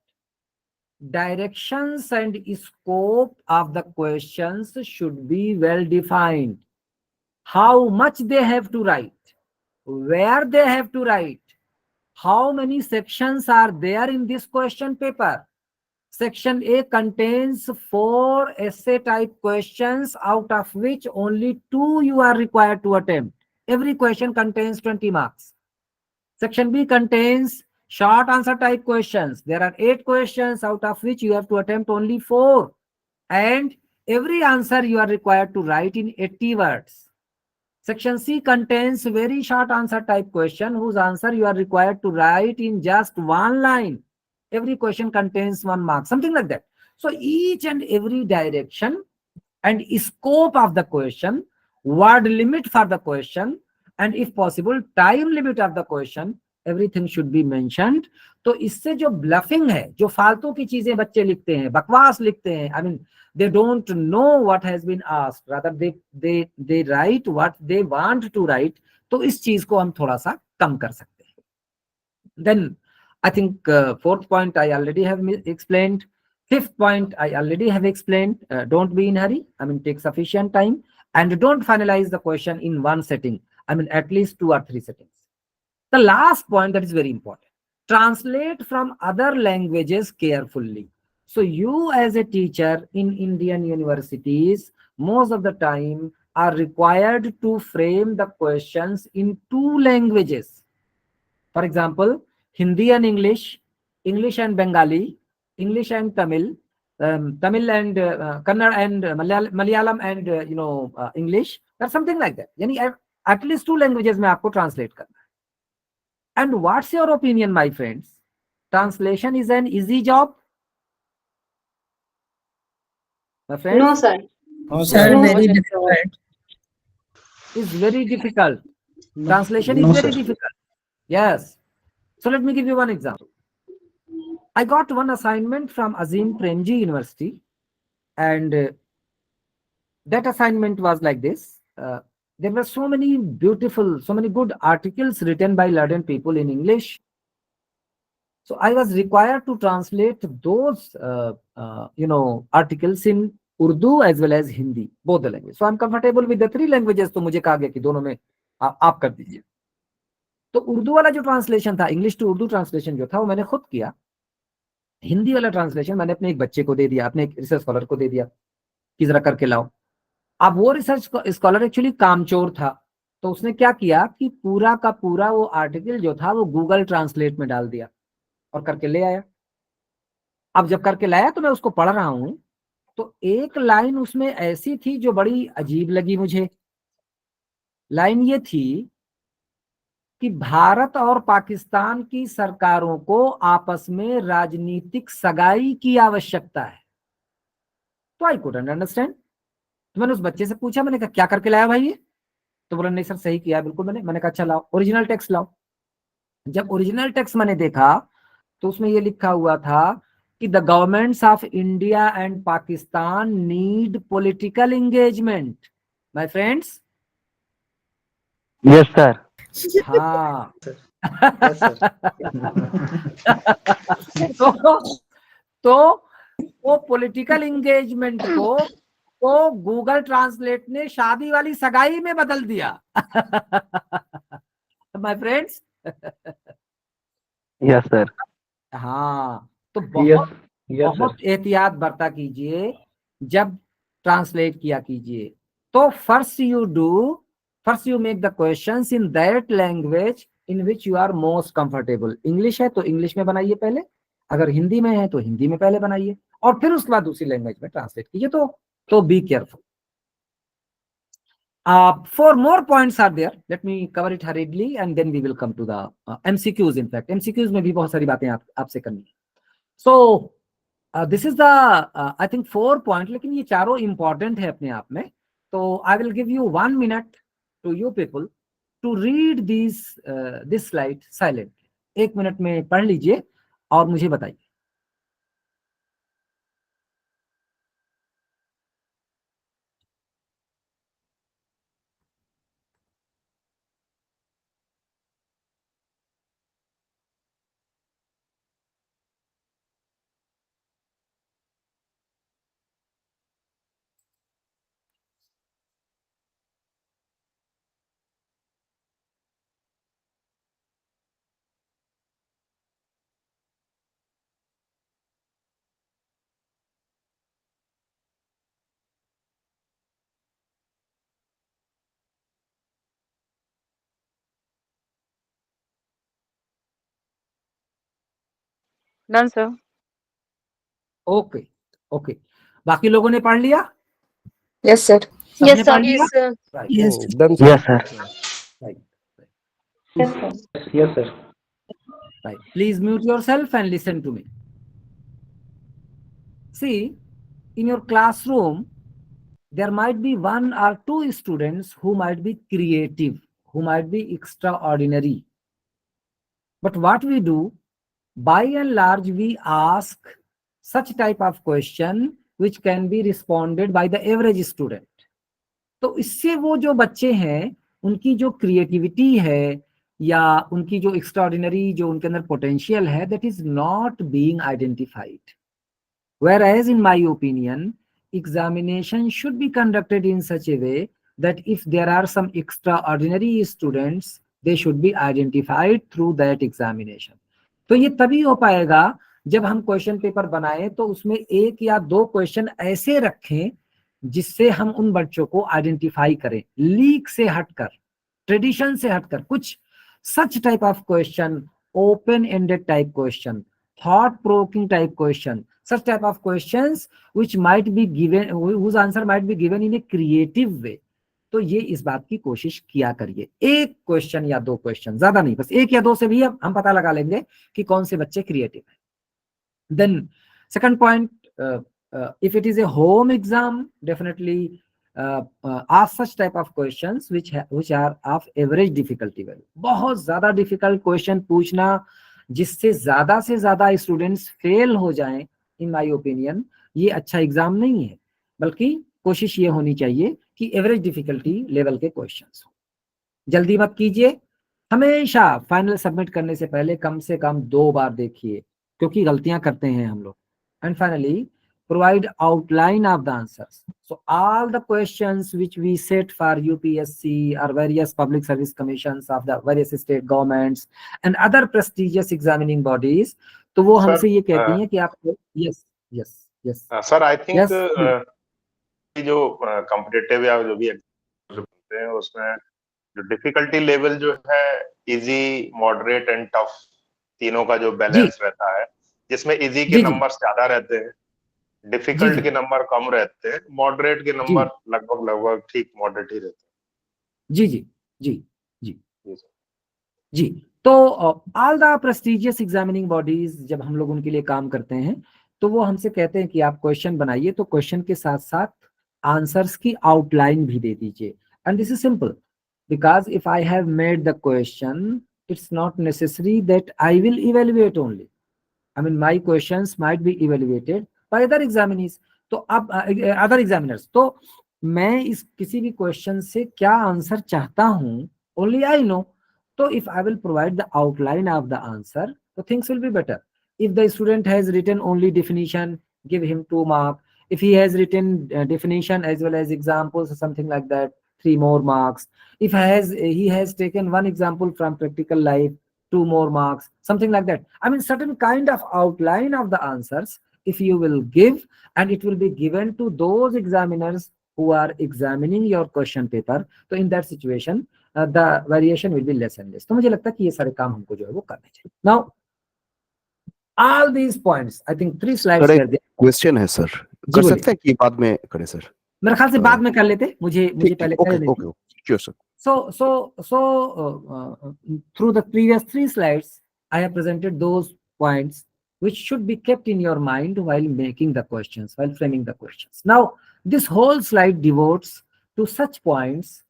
directions and scope of the questions should be well defined. How much they have to write, where they have to write, how many sections are there in this question paper. Section A contains 4 essay type questions, out of which only 2 you are required to attempt. Every question contains 20 marks. Section B contains short answer type questions. There are 8 questions, out of which you have to attempt only 4. And every answer you are required to write in 80 words. Section C contains very short answer type question, whose answer you are required to write in just 1 line. Every question contains 1 mark, something like that. So each and every direction and scope of the question, word limit for the question, and if possible time limit of the question, everything should be mentioned. तो इससे जो bluffing है, जो फालतू की चीजें बच्चे लिखते हैं, बकवास लिखते हैं, I mean they don't know what has been asked, rather they write what they want to write. तो इस चीज को हम थोड़ा सा कम कर सकते हैं। Then I think fourth point I already have explained. Fifth point I already have explained. Don't be in hurry. I mean, take sufficient time and don't finalize the question in one setting. I mean, at least 2 or 3 settings. The last point that is very important. Translate from other languages carefully. So you as a teacher in Indian universities, most of the time are required to frame the questions in 2 languages. For example, Hindi and English, English and Bengali, English and Tamil, Tamil and Kannada and Malayalam and English, or something like that. Yani at least 2 languages में आपको translate करना है. And what's your opinion, my friends? Translation is an easy job? My friends? No, sir. Sir, very difficult. It's very difficult. Translation is very difficult. Yes. So let me give you one example. I got one assignment from Azim Premji University, and that assignment was like this. There were so many beautiful, so many good articles written by learned people in English. So I was required to translate those, articles in Urdu as well as Hindi, both the languages. So I'm comfortable with the 3 languages. तो मुझे कहा गया कि दोनों में आप कर दीजिए। तो उर्दू वाला जो ट्रांसलेशन था, इंग्लिश टू उर्दू ट्रांसलेशन जो था, वो मैंने खुद किया। हिंदी वाला ट्रांसलेशन मैंने अपने एक बच्चे को दे दिया, अपने एक रिसर्च स्कॉलर को दे दिया कि जरा करके लाओ। अब वो रिसर्च स्कॉलर एक्चुअली कामचोर था, तो उसने क्या किया कि पूरा का पूरा वो आर्टिकल जो था वो गूगल ट्रांसलेट में डाल दिया और करके ले आया। अब जब करके लाया तो मैं उसको पढ़ रहा हूं, तो एक लाइन उसमें ऐसी थी जो बड़ी अजीब लगी मुझे। लाइन ये थी कि भारत और पाकिस्तान की सरकारों को आपस में राजनीतिक सगाई की आवश्यकता है। तो आई कुडंट अंडरस्टैंड। तो मैंने उस बच्चे से पूछा, मैंने कहा क्या करके लाया भाई ये? तो बोला नहीं सर सही किया बिल्कुल मैंने कहा अच्छा लाओ ओरिजिनल टेक्स्ट लाओ। जब ओरिजिनल टेक्स्ट मैंने देखा तो उसमें ये लिखा हुआ था कि the governments of India and Pakistan need political engagement. My friends, yes sir. हाँ यस सर। तो वो पॉलिटिकल एंगेजमेंट को गूगल ट्रांसलेट ने शादी वाली सगाई में बदल दिया। My friends, yes sir. हाँ, तो बहुत बहुत एहतियात बरता कीजिए जब ट्रांसलेट किया कीजिए। तो first you make the questions in that language in which you are most comfortable. English है तो इंग्लिश में बनाइए पहले, अगर हिंदी में है तो हिंदी में पहले बनाइए, और फिर उसके बाद दूसरी लैंग्वेज में ट्रांसलेट कीजिए। तो be careful. 4 more points are there. Let me cover it hurriedly and then we will come to the MCQs. In fact, MCQs में भी बहुत सारी बातें आपसे करनी है। So this is the I think 4 point, लेकिन ये चारों important है अपने आप में। तो I will give you 1 minute to you people to read this slide silently. 1 minute में पढ़ लीजिए और मुझे बताइए। Done, sir. ओके ओके, बाकी लोगों ने पढ़ लिया? Yes sir. सबने यस पढ़ सर। लिया? Yes. Done, sir. Yes sir. Right. Yes, sir. Right. Please mute yourself and listen to me. See, in your classroom, there might be 1 or 2 students who might be creative, who might be extraordinary. But what we do, by and large, we ask such type of question which can be responded by the average student. तो इससे वो जो बच्चे हैं उनकी जो creativity है या उनकी जो एक्स्ट्राऑर्डिनरी जो उनके अंदर पोटेंशियल है, that is not being identified. Whereas in my opinion, examination should be conducted in such a way that if there are some extraordinary students, they should be identified through that examination. तो ये तभी हो पाएगा जब हम question paper बनाएं तो उसमें 1 या 2 क्वेश्चन ऐसे रखें जिससे हम उन बच्चों को आइडेंटिफाई करें, लीक से हटकर, ट्रेडिशन से हटकर, कुछ such type of question, open ended type question, thought provoking type question, such type of questions which might be given, whose answer might be given in a creative way. तो ये इस बात की कोशिश किया करिए। 1 क्वेश्चन या 2 क्वेश्चन, ज्यादा नहीं, बस 1 या 2 से भी हम पता लगा लेंगे कि कौन से बच्चे क्रिएटिव हैं। Then second point, if it is a home exam, definitely ask such type of questions which are of average difficulty level. बहुत ज्यादा डिफिकल्ट क्वेश्चन पूछना जिससे ज्यादा से ज्यादा स्टूडेंट्स फेल हो जाएं, इन माय ओपिनियन ये अच्छा एग्जाम नहीं है, बल्कि कोशिश ये होनी चाहिए कि एवरेज डिफिकल्टी लेवल के क्वेश्चंस हो। जल्दी मत कीजिए, हमेशा फाइनल सबमिट करने से पहले कम से कम 2 बार देखिए, क्योंकि गलतियां करते हैं हम लोग। And finally, provide outline of the answers. So all the questions which we set for UPSC or various public service commissions of the various state governments and other prestigious examining bodies, तो वो Sir, हमसे ये कहती हैं कि आप yes yes yes sir I think yes जो competitive या जो भी एग्जाम होते हैं उसमें जो डिफिकल्टी लेवल जो है इजी, मॉडरेट एंड टफ तीनों का जो बैलेंस रहता है, जिसमें इजी के नंबर्स ज्यादा रहते हैं, डिफिकल्ट के नंबर कम रहते हैं, मॉडरेट के नंबर लगभग ठीक मॉडरेट ही रहते हैं। जी जी जी जी जी। तो all the prestigious examining bodies जब हम लोग उनके लिए काम करते हैं तो वो हमसे कहते हैं कि आप क्वेश्चन बनाइए, तो क्वेश्चन के साथ साथ आंसर्स की आउटलाइन भी दे दीजिए। And this is simple because if I have made the question, it's not necessary that I will evaluate only. I mean, my questions might be evaluated by other examinees. तो अब other examiners, तो मैं इस किसी भी question से क्या answer चाहता हूँ only I know. तो if I will provide the outline of the answer, so things will be better. If the student has written only definition, give him 2 marks. If he has written definition as well as examples or something like that, 3 more marks. If he has taken one example from practical life, 2 more marks, something like that. I mean, certain kind of outline of the answers, if you will give, and it will be given to those examiners who are examining your question paper. So in that situation, the variation will be less and less. तो मुझे लगता है कि ये सारे काम हमको जो है वो करने चाहिए. Now, all these points, I think 3 slides were there. Question है सर, कर सकते हैं कि बाद में करें सर? मेरे ख्याल से बाद में कर लेते, मुझे पहले कर लेते. Okay, sure sir. So through the previous 3 slides, I have presented those points which should be kept in your mind while making the questions, while framing the questions. Now, this whole slide devotes to such points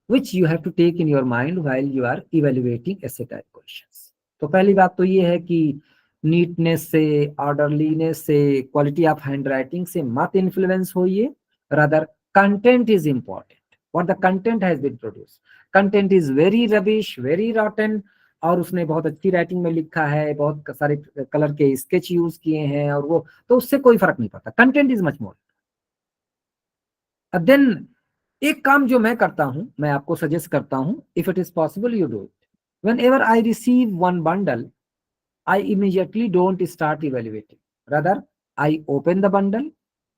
which you have to take in your mind while you are evaluating essay type questions. तो पहली बात तो ये है कि neatness से, orderliness से, quality of handwriting से मत इन्फ्लुएंस होइए. Rather, content is important. What the content has been produced. Content is very rubbish, very rotten. और उसने बहुत अच्छी राइटिंग में लिखा है, बहुत सारे कलर के स्केच यूज किए हैं और वो, तो उससे कोई फर्क नहीं पड़ता. Content is much more. Then एक काम जो मैं करता हूं, मैं आपको सजेस्ट करता हूं, if it is possible you do it. Whenever I receive one bundle, I immediately don't start evaluating. Rather, I open the bundle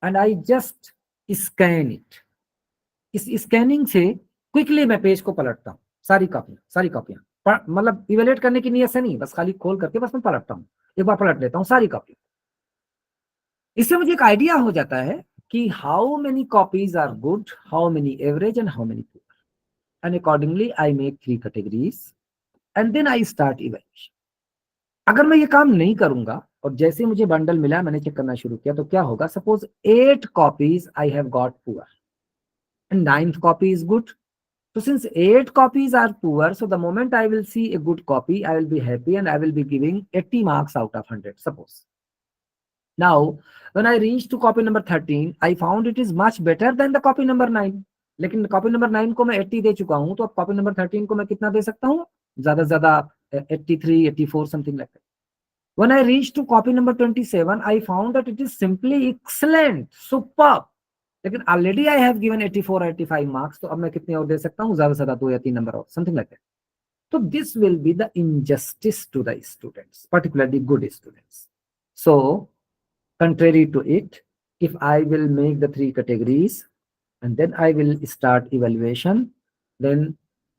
and I just scan it. इस स्कैनिंग से क्विकली मैं पेज को पलटता हूँ, सारी कॉपियां मतलब इवेल्युएट करने की नीयत से नहीं, बस खाली खोल करके बस मैं पलटता हूँ, एक बार पलट लेता हूँ सारी कॉपी. इससे मुझे एक आइडिया हो जाता है कि how many copies are good, how many average and how many poor, and accordingly I make 3 categories and then I start evaluation. अगर मैं ये काम नहीं करूंगा और जैसे मुझे बंडल मिला मैंने चेक करना शुरू किया, तो क्या होगा? Suppose 8 copies I have got poor and 9th copy is good. So since 8 copies are poor, so the moment I will see a good copy, I will be happy and I will be giving 80 marks out of 100, suppose. Now, when I reached to copy number 13, I found it is much better than the copy number 9. लेकिन copy number 9 को मैं 80 दे चुका हूं, तो अब copy number 13 को मैं कितना दे सकता हूं? ज्यादा से ज्यादा 83, 84, something like that. When I reached to copy number 27, I found that it is simply excellent, superb. लेकिन already I have given 84 85 marks, तो अब मैं कितने और दे सकता हूँ? ज्यादा से ज्यादा 2 या 3 नंबर और, समथिंग लाइक दैट. तो this will be the injustice to the students, particularly good students. So contrary to it, if I will make the 3 categories and then I will start evaluation, then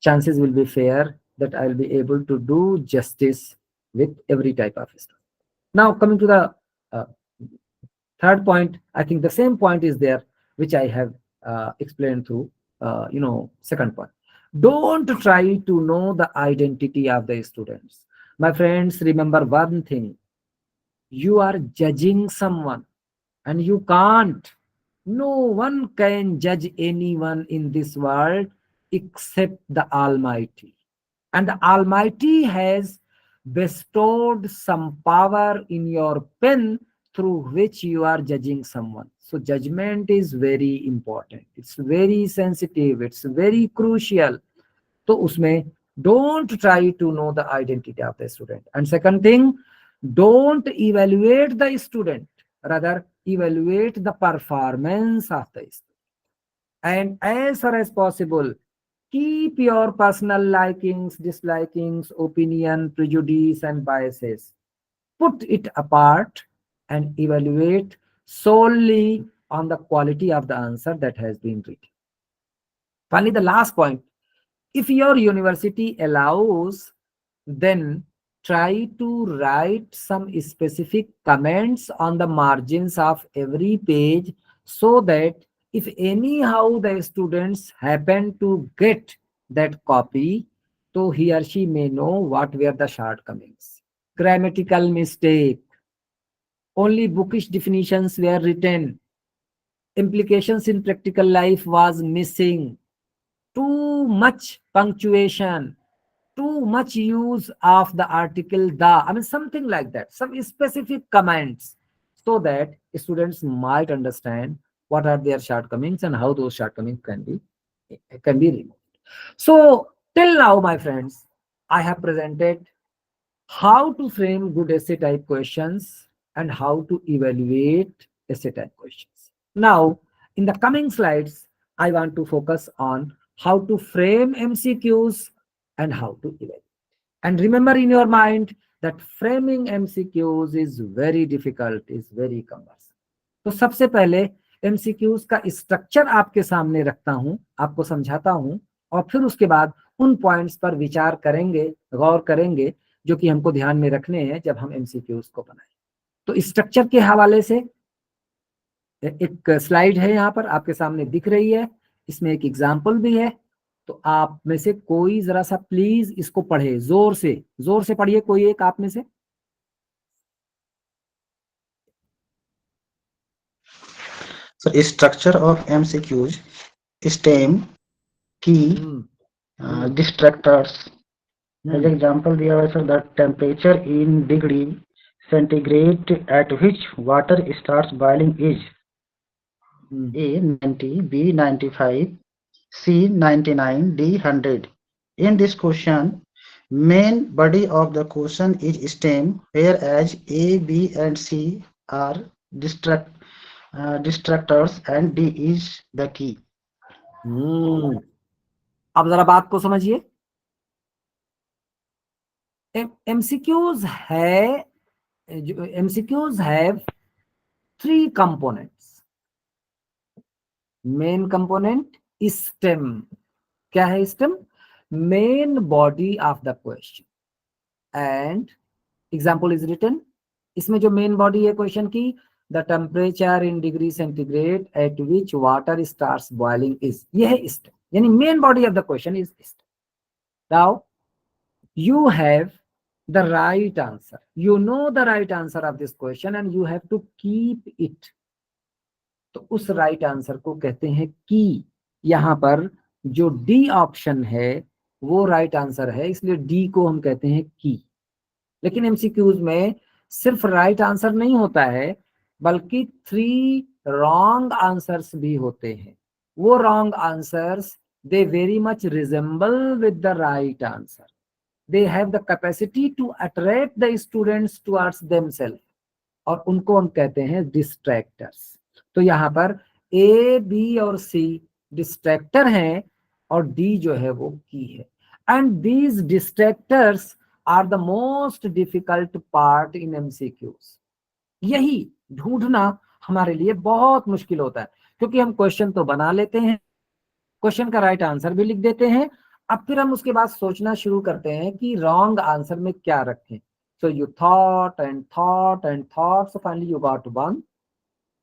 chances will be fair that I will be able to do justice with every type of student. Now coming to the 3rd point, I think the same point is there which I have explained through, 2nd point. Don't try to know the identity of the students. My friends, remember one thing. You are judging someone and you can't. No one can judge anyone in this world except the Almighty. And the Almighty has bestowed some power in your pen through which you are judging someone. So judgment is very important. It's very sensitive. It's very crucial. So usme don't try to know the identity of the student. And second thing, don't evaluate the student. Rather, evaluate the performance of the student, and as far as possible, keep your personal likings, dislikings, opinion, prejudice, and biases. Put it apart and evaluate solely on the quality of the answer that has been written. Finally, the last point, if your university allows, then try to write some specific comments on the margins of every page, so that if anyhow the students happen to get that copy, so he or she may know what were the shortcomings. Grammatical mistake, only bookish definitions were written, implications in practical life was missing, too much punctuation, too much use of the article the, I mean something like that, some specific comments, so that students might understand what are their shortcomings and how those shortcomings can be removed. So till now, my friends, I have presented how to frame good essay type questions and how to evaluate essay type questions. Now, in the coming slides, I want to focus on how to frame MCQs and how to evaluate. And remember in your mind that framing MCQs is very difficult, is very cumbersome. तो सबसे पहले MCQs का structure आपके सामने रखता हूं, आपको समझाता हूं, और फिर उसके बाद उन पॉइंट्स पर विचार करेंगे, गौर करेंगे, जो कि हमको ध्यान में रखने हैं जब हम MCQs को बनाएं। तो स्ट्रक्चर के हवाले से एक स्लाइड है यहाँ पर आपके सामने दिख रही है, इसमें एक एग्जाम्पल भी है। तो आप में से कोई जरा सा प्लीज इसको पढ़े, जोर से पढ़िए कोई एक आप में से। So structure of MCQs, stem, key, distractors. As example दिया हुआ है sir, the temperature in degree centigrade at which water starts boiling is A 90, B 95, C 99, D 100. In this question, main body of the question is stem, whereas A, B, and C are distractors and D is the key. अब जरा बात को समझिए। MCQs have three components. Main component is stem. क्या है stem? Main body of the question. And example is written. इसमें जो main body है question की, the temperature in degree centigrade at which water starts boiling is, ये है stem. यानी main body of the question is stem. Now you have the right answer. You know the right answer of this question and you have to keep it. तो उस right answer को कहते हैं की। यहां पर जो डी ऑप्शन है वो राइट आंसर है, इसलिए डी को हम कहते हैं की। लेकिन एमसीक्यूज में सिर्फ राइट आंसर नहीं होता है, बल्कि 3 रॉन्ग आंसर्स भी होते हैं। वो wrong answers they very much resemble with the right answer. They have the capacity to attract the students towards themselves, और उनको हम कहते हैं डिस्ट्रैक्टर्स. तो यहाँ पर ए, बी और सी डिस्ट्रैक्टर हैं और डी जो है वो की है. And these distractors are the most difficult part in MCQs. यही ढूंढना हमारे लिए बहुत मुश्किल होता है, क्योंकि हम क्वेश्चन तो बना लेते हैं, क्वेश्चन का राइट आंसर भी लिख देते हैं, अब फिर हम उसके बाद सोचना शुरू करते हैं कि रॉन्ग आंसर में क्या रखें. So you thought and thought and thought, so finally you got 1,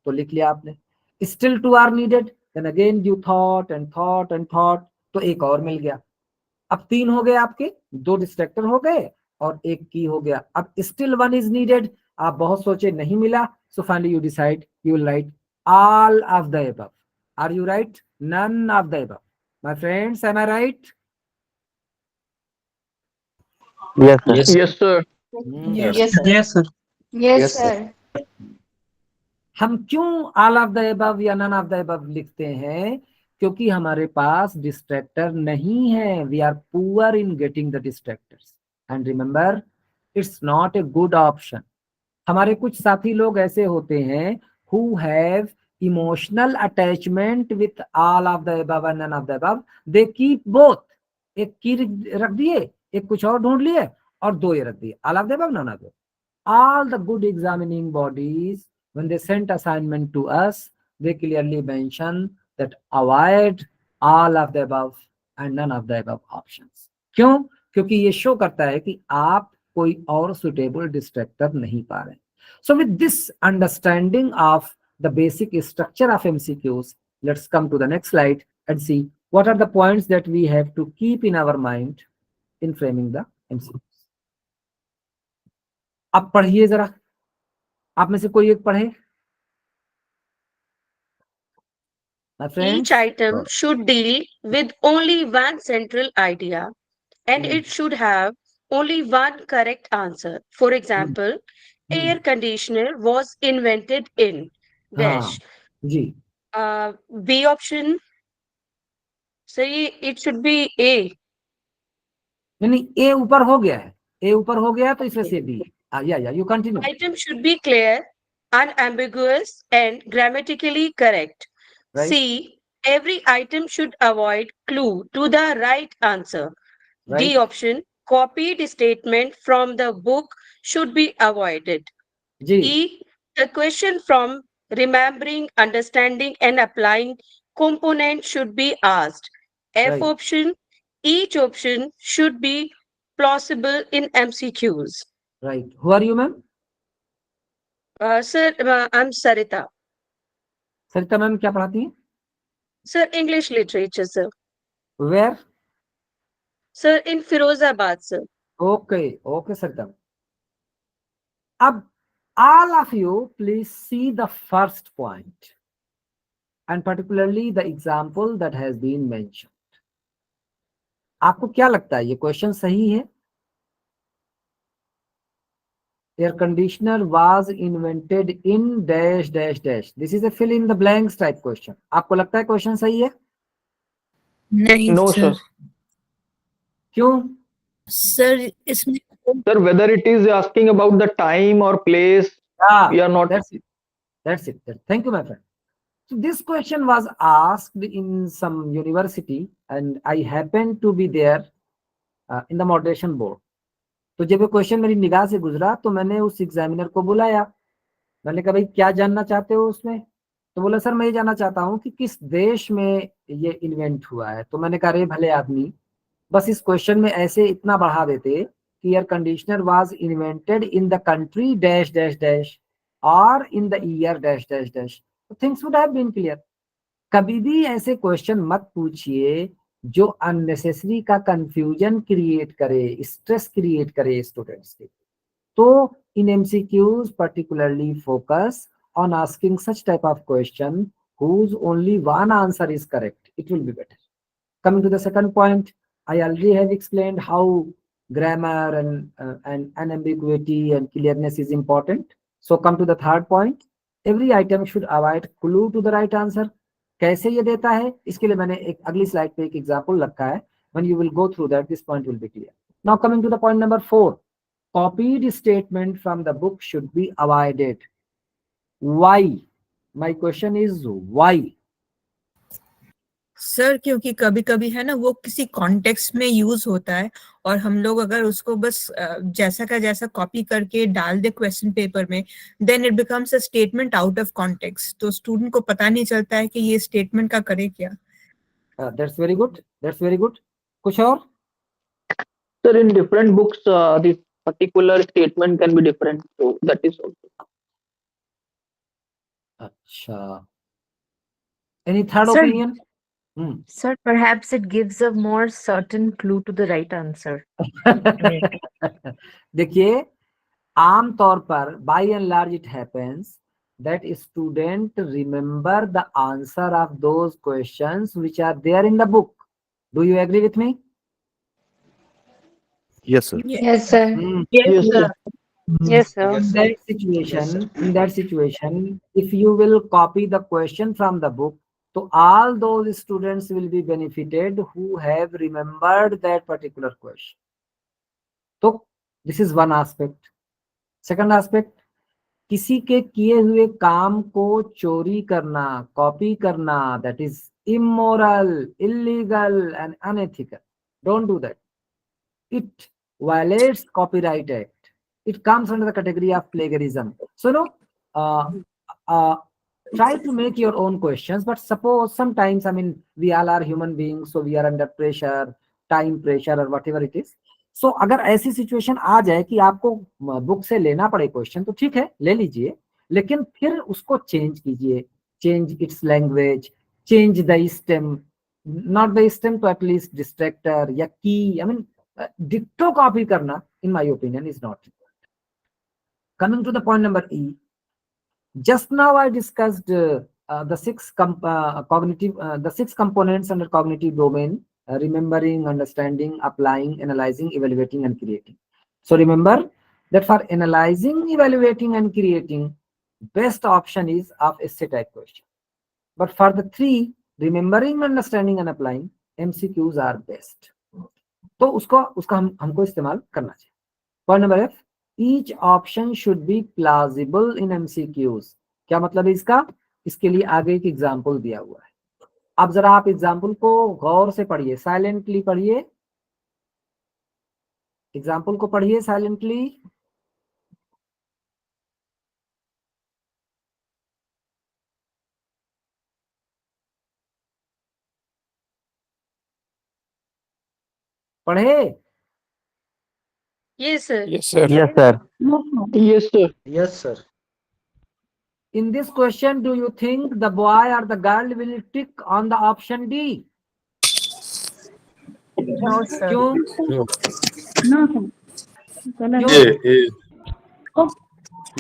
तो लिख लिया आपने. Still 2 are needed, then again you thought and thought and thought, तो एक और मिल गया. अब 3 हो गए आपके, 2 डिस्ट्रैक्टर हो गए और 1 की हो गया. अब स्टिल 1 इज नीडेड, आप बहुत सोचे नहीं मिला, so finally you decide you will write all of the above. Are you right? None of the above. My friends, am I right? Yes, sir. Yes, sir. Yes, sir. Yes, sir. हम क्यों all of the above या none of the above लिखते हैं? क्योंकि हमारे पास distractor नहीं है. We are poor in getting the distractors, and remember it's not a good option. हमारे कुछ साथी लोग ऐसे होते हैं who have emotional attachment with all of the above and none of the above, they keep both. एक की रख दिए, एक कुछ और ढूंढ लिए, और दो ये रख दिए, all of the above, none of the above. All the good examining bodies, when they sent assignment to us, they clearly mention that avoid all of the above and none of the above options. क्यों? क्योंकि ये show करता है कि आप कोई और suitable distractor नहीं पा रहे. So with this understanding of the basic structure of MCQs, let's come to the next slide and see what are the points that we have to keep in our mind in framing the MCQs. अब पढ़िए जरा, आप में से कोई एक पढ़े. My friends, Each item should deal with only one central idea, and it should have only one correct answer. For example, air conditioner was invented in dash. Ji. B option. Say it should be A. नहीं, A ऊपर हो गया है, A ऊपर हो गया तो इसमें से B. Yeah, you continue. Item should be clear, unambiguous, and grammatically correct. Right. C. Every item should avoid clue to the right answer. Right. D option. Copied statement from the book should be avoided. जी. E. The question from remembering, understanding, and applying component should be asked. F Right. option. Each option should be plausible in MCQs. Right. Who are you, ma'am? Sir, I'm Sarita. Sarita ma'am क्या पढ़ाती हैं? Sir, English literature, sir. Where? Sir, in Firozabad, sir. Okay, Sarita. अब all of you please see the first point and particularly the example that has been mentioned. आपको क्या लगता है ये question सही है? Air conditioner was invented in dash dash dash. This is a fill in the blanks type question. आपको लगता है क्वेश्चन सही है? नहीं No, sir. sir. क्यों? Sir, इसमें Sir, whether it is asking about the time or place, we are not. That's it. Thank you, my friend. So this question was asked in some university and I happened to be there in the moderation board. तो जब ये question मेरी निगाह से गुजरा तो मैंने उस एग्जामिनर को बुलाया. मैंने कहा भाई क्या जानना चाहते हो उसमें? तो बोला सर मैं ये जानना चाहता हूँ कि किस देश में ये इन्वेंट हुआ है. तो मैंने कहा रे भले आदमी, बस इस क्वेश्चन में ऐसे इतना बढ़ा देते कि air conditioner was invented in the country dash dash dash और in the year dash dash dash, तो things would have been clear. कभी भी ऐसे क्वेश्चन मत पूछिए जो अननेसेसरी का कंफ्यूजन क्रिएट करे, स्ट्रेस क्रिएट करे स्टूडेंट्स के. तो in MCQs particularly focus on asking such type of question whose only one answer is correct. It will be better. Coming to the second point, I already have explained how grammar and ambiguity and clearness is important. So come to the third point. Every item should avoid clue to the right answer. कैसे ये देता है इसके लिए मैंने एक अगली slide पे एक एग्जांपल रखा है. When you will go through that, this point will be clear. Now coming to the point number 4, copied statement from the book should be avoided. Why? My question is why? Sir क्योंकि कभी कभी है ना वो किसी context में use होता है और हम लोग अगर उसको बस जैसा का जैसा कॉपी करके डाल दे क्वेश्चन पेपर में, then it becomes a statement out of context. तो स्टूडेंट को पता नहीं चलता है कि ये स्टेटमेंट का करे क्या. That's very good. That's very good. कुछ और? Sir, in different books, the particular statement can be different. So that is also. अच्छा. Any third Sir, opinion? Sir, perhaps it gives a more certain clue to the right answer. देखिए आम तौर पर by and large it happens that student remember the answer of those questions which are there in the book. Do you agree with me? Yes, sir. Yes, sir. Yes, sir. Yes, sir. In that situation, if you will copy the question from the book, so all those students will be benefited who have remembered that particular question. So this is one aspect. Second aspect, किसी के किए हुए काम को चोरी करना, copy करना, that is immoral, illegal and unethical. Don't do that. It violates Copyright Act. It comes under the category of plagiarism. So no, try to make your own questions, but suppose sometimes, I mean, we all are human beings, so we are under pressure, time pressure or whatever it is. So अगर ऐसी situation आ जाए कि आपको book से लेना पड़े question, तो ठीक है, ले लीजिए, लेकिन फिर उसको चेंज कीजिए, change it's language, change the stem, not the stem तो एटलीस्ट डिस्ट्रैक्टर या की, आई मीन डिक्टो कॉपी करना in my opinion is not required. Coming to the point number E, just now I discussed the six components under cognitive domain: remembering, understanding, applying, analyzing, evaluating and creating. So remember that for analyzing, evaluating and creating, best option is of essay type question. But for the three, remembering, understanding and applying, MCQs are best. तो उसका हमको इस्तेमाल करना चाहिए. Point number F, each option should be plausible in MCQs. क्या मतलब है इसका? इसके लिए आगे एक एग्जाम्पल दिया हुआ है. अब जरा आप एग्जाम्पल को गौर से पढ़िए, साइलेंटली पढ़िए, एग्जाम्पल को पढ़िए साइलेंटली. पढ़े? Yes, sir. Yes, sir. Yes, sir. Yes, sir. In this question, do you think the boy or the girl will tick on the option D? No, sir. क्यों?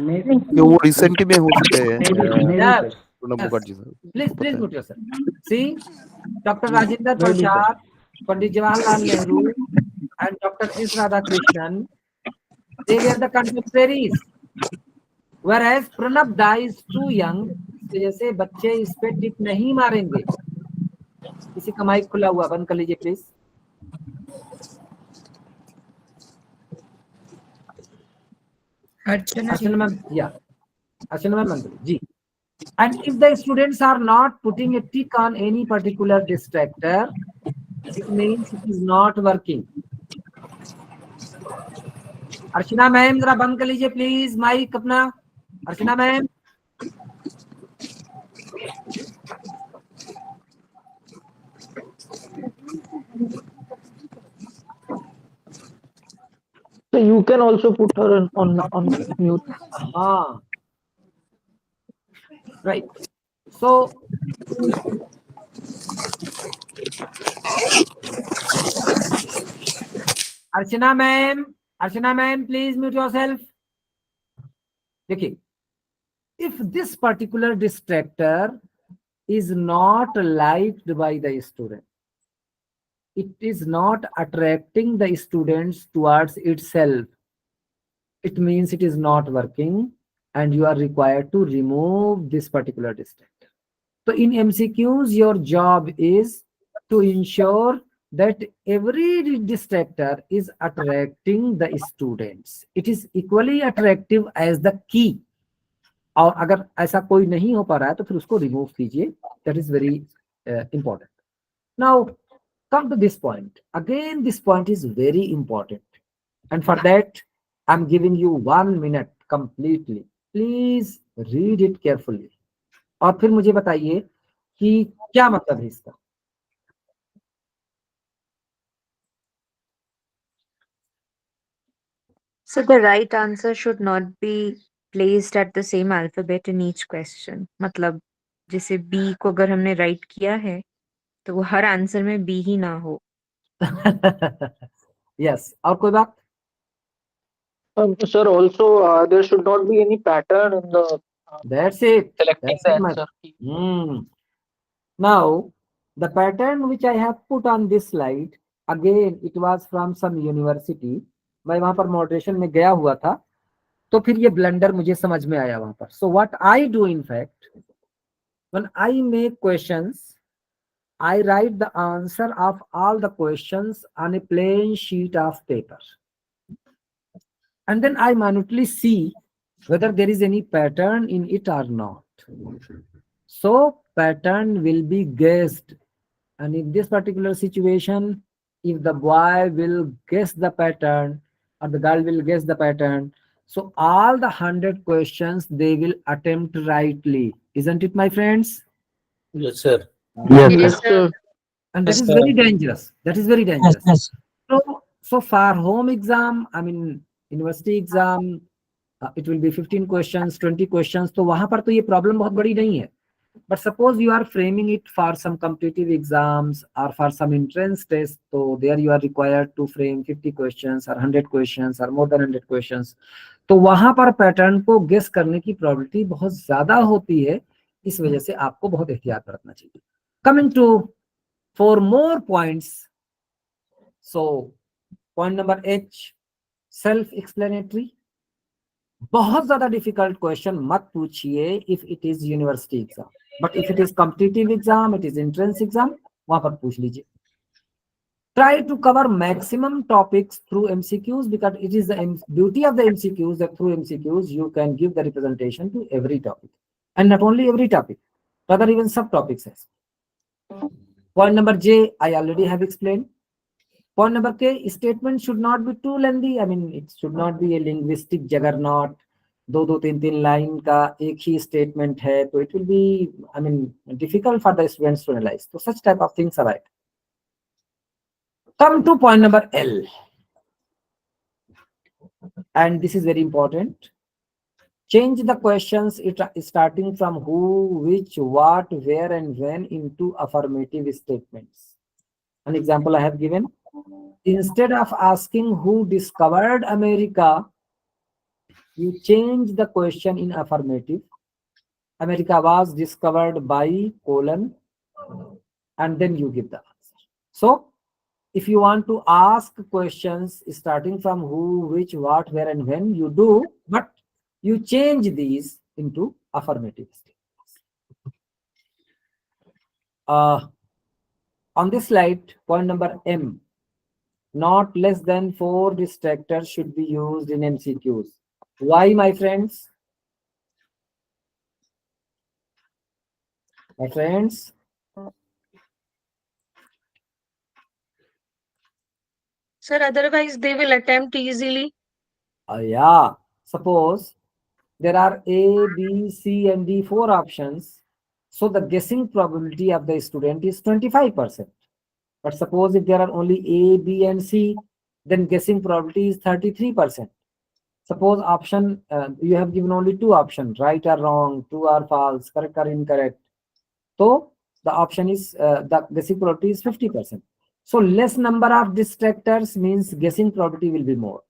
ये वो रिसेंट में हो चुके हैं Yeah. प्रणब मुखर्जी साहब. Please mute yourself. See, Dr. Rajendra Prasad, Pandit Jawaharlal Nehru, and Dr. S. Radhakrishnan, they were the contemporaries. Whereas Pranab Da is too young, इस वजह से बच्चे इस पे टिक नहीं मारेंगे. किसी का माइक खुला हुआ, बंद कर लीजिए please. Archana ma'am, yeah. Archana ma'am, Mandri, ji. And if the students are not putting a tick on any particular distractor, it means it is not working. Archana ma'am जरा बंद कर लीजिए प्लीज माइक अपना. अर्चना ma'am. So you can also put her on mute. Right. So Archana ma'am, please mute yourself. देखिए, if this particular distractor is not liked by the student, it is not attracting the students towards itself, it means it is not working and you are required to remove this particular distractor. So in MCQs, your job is to ensure that every distractor is attracting the students. It is equally attractive as the key. और अगर ऐसा कोई नहीं हो पा रहा है तो फिर उसको रिमूव कीजिए. That is very important. Now come to this point. Again, this point is very important, and for that I'm giving you 1 minute completely. Please read it carefully. और फिर मुझे बताइए कि क्या मतलब है इसका. So the right answer should not be placed at the same alphabet in each question. मतलब जैसे B को अगर हमने write किया है तो वो हर आंसर में B ही ना हो. Yes. और कोई बात? Sir, also there should not be any pattern in the That's it. selecting the answer. Now, the pattern which I have put on this slide, again, it was from some university. मैं वहां पर moderation में गया हुआ था, तो फिर ये ब्लंडर मुझे समझ में आया वहां पर. So what I do in fact, when I make questions, I write the answer of all the questions on a plain sheet of paper. And then I minutely see whether there is any pattern in it or not. So pattern will be guessed, and in this particular situation, if the boy will guess the pattern or the girl will guess the pattern, so all the 100 questions they will attempt rightly, isn't it, my friends? Yes, sir. Yes, Yes, Yes, sir. sir. sir. And that Yes, is sir. very dangerous. That is very Yes, dangerous. yes. So for home exam, I mean university exam, it will be 15 questions, 20 questions. तो वहां पर तो ये problem बहुत बड़ी नहीं है. But suppose you are framing it for some competitive exams or for some entrance test, so there you are required to frame 50 questions or 100 questions or more than 100 questions. तो वहां पर पैटर्न को guess करने की probability बहुत ज्यादा होती है. इस वजह से आपको बहुत एहतियात बरतना चाहिए. Coming to 4 more points. So point number H, self-explanatory. बहुत ज्यादा डिफिकल्ट क्वेश्चन मत पूछिए if it is university exam, but if it is competitive exam, it is entrance exam, वहां पर पूछ लीजिए. Try to cover maximum topics through MCQs, because it is the beauty of the MCQs that through MCQs you can give the representation to every topic, and not only every topic, rather even subtopics as well. Point number J, I already have explained. Point number K, statement should not be too lengthy. I mean, it should not be a linguistic juggernaut. दो तीन line का एक ही statement है, तो it will be, I mean, difficult for the students to analyze. So such type of things avoid. Come to point number L, and this is very important. Change the questions starting from who, which, what, where, and when into affirmative statements. An example I have given. Instead of asking who discovered America, you change the question in affirmative. America was discovered by colon, and then you give the answer. So if you want to ask questions starting from who, which, what, where, and when, you do, but you change these into affirmative statements. On this slide, point number M, not less than 4 distractors should be used in MCQs. Why, my friends? My friends, Sir, otherwise they will attempt easily. yeah, suppose there are A, B, C, and D 4 options. So the guessing probability of the student is 25%. But suppose if there are only A, B, and C, then guessing probability is 33%. Suppose option, you have given only 2 options, right or wrong, true or false, correct or incorrect. So the option is, the guessing probability is 50%. So less number of distractors means guessing probability will be more.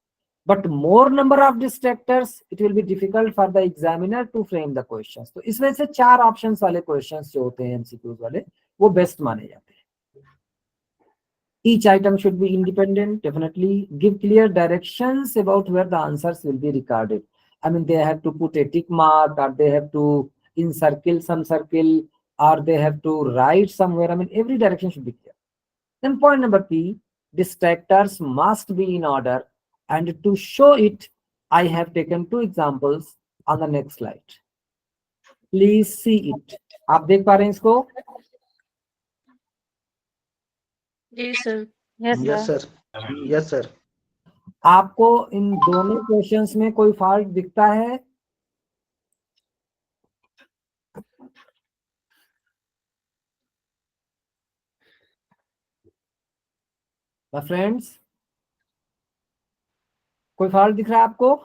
But more number of distractors, it will be difficult for the examiner to frame the questions. तो इस वजह से 4 options वाले questions जो होते हैं MCQs वाले, वो best माने जाते हैं. Each item should be independent. Definitely give clear directions about where the answers will be recorded. I mean, they have to put a tick mark, or they have to encircle some circle, or they have to write somewhere. I mean, every direction should be clear. Then point number P, distractors must be in order. And to show it, I have taken 2 examples on the next slide. Please see it. आप देख पा रहे हैं इसको? Yes, sir. Yes, Yes, sir. sir. Yes, sir. आपको इन दोनों questions में कोई फॉल्ट दिखता है? My friends, कोई फॉल्ट दिख रहा है आपको?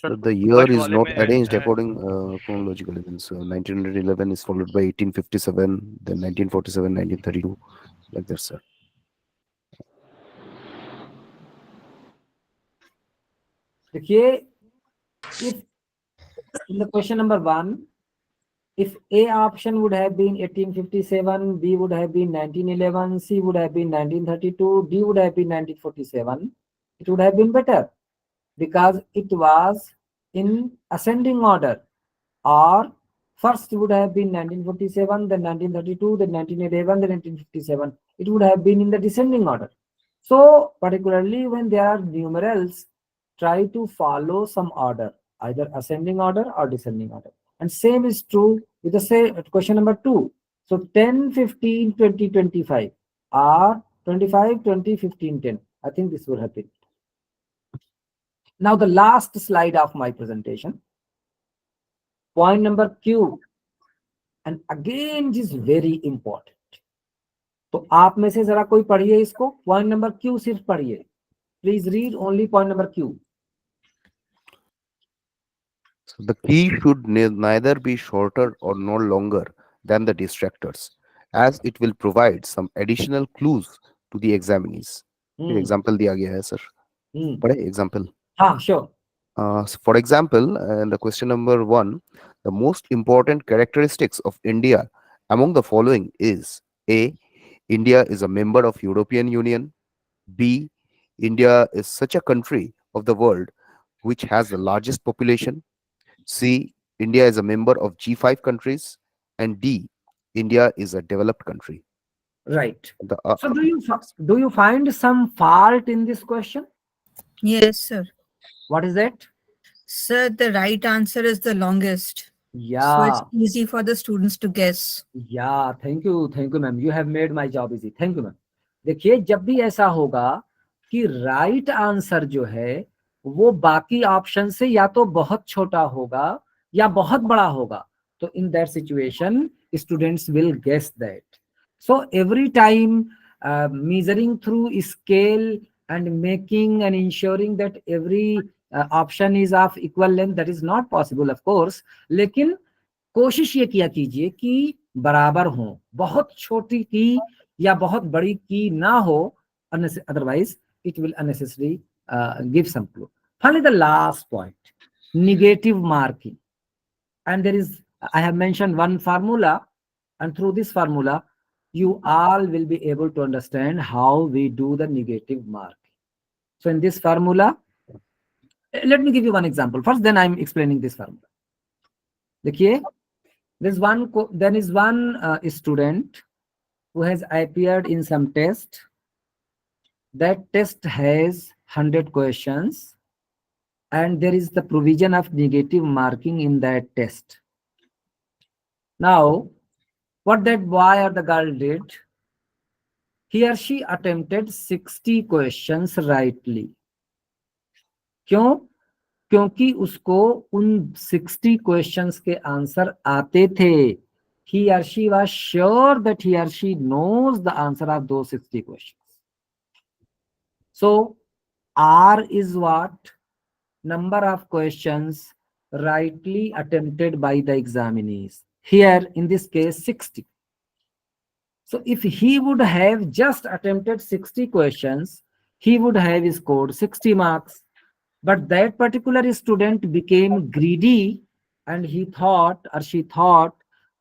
So the year is not arranged according chronologically. So 1911 is followed by 1857, then 1947, 1932, like that, sir. देखिए, if in the question number 1, if A option would have been 1857, B would have been 1911, C would have been 1932, D would have been 1947, it would have been better, because it was in ascending order. Or first would have been 1947, then 1932, then 1911, then 1957. It would have been in the descending order. So particularly when there are numerals, try to follow some order, either ascending order or descending order. And same is true with the same question number 2. So 10, 15, 20, 25 or 25, 20, 15, 10. I think this would have been. Now the last slide of my presentation. Point number Q. And again this is very important. तो आप में से जरा कोई पढ़िए इसको. Point number Q सिर्फ पढ़िए. Please read only point number Q. So the key should neither be shorter or no longer than the distractors, as it will provide some additional clues to the examinees. Example दिया गया है sir. पढ़े example. हाँ, sure. For example, in the question number 1, the most important characteristics of India among the following is: A, India is a member of European Union. B, India is such a country of the world which has the largest population. C, India is a member of G5 countries. And D, India is a developed country. Right. So do you find some fault in this question? Yes, sir. What is it? Sir, the right answer is the longest. Yeah. So it's easy for the students to guess. Yeah, thank you, ma'am. You have made my job easy. Thank you, ma'am. देखिए, जब भी ऐसा होगा कि right answer जो है वो बाकी ऑप्शन से या तो बहुत छोटा होगा या बहुत बड़ा होगा, तो in that situation students will guess that. So every time measuring through scale and making and ensuring that every option is of equal length, that is not possible of course. लेकिन कोशिश ये किया कीजिए कि बराबर हो, बहुत छोटी की या बहुत बड़ी की ना हो, otherwise it will unnecessarily give some clue. Finally, the last point, negative marking. And there is, I have mentioned one formula, and through this formula you all will be able to understand how we do the negative marking. So in this formula, let me give you one example first, then I'm explaining this formula. देखिए, there is one student who has appeared in some test. That test has 100 questions and there is the provision of negative marking in that test. Now, what that boy or the girl did, he or she attempted 60 questions rightly. क्यों? क्योंकि उसको उन 60 questions के answer आते थे. He or she was sure that he or she knows the answer of those 60 questions. So R is what? Number of questions rightly attempted by the examinees. Here in this case 60. So if he would have just attempted 60 questions, he would have scored 60 marks. But that particular student became greedy and he thought or she thought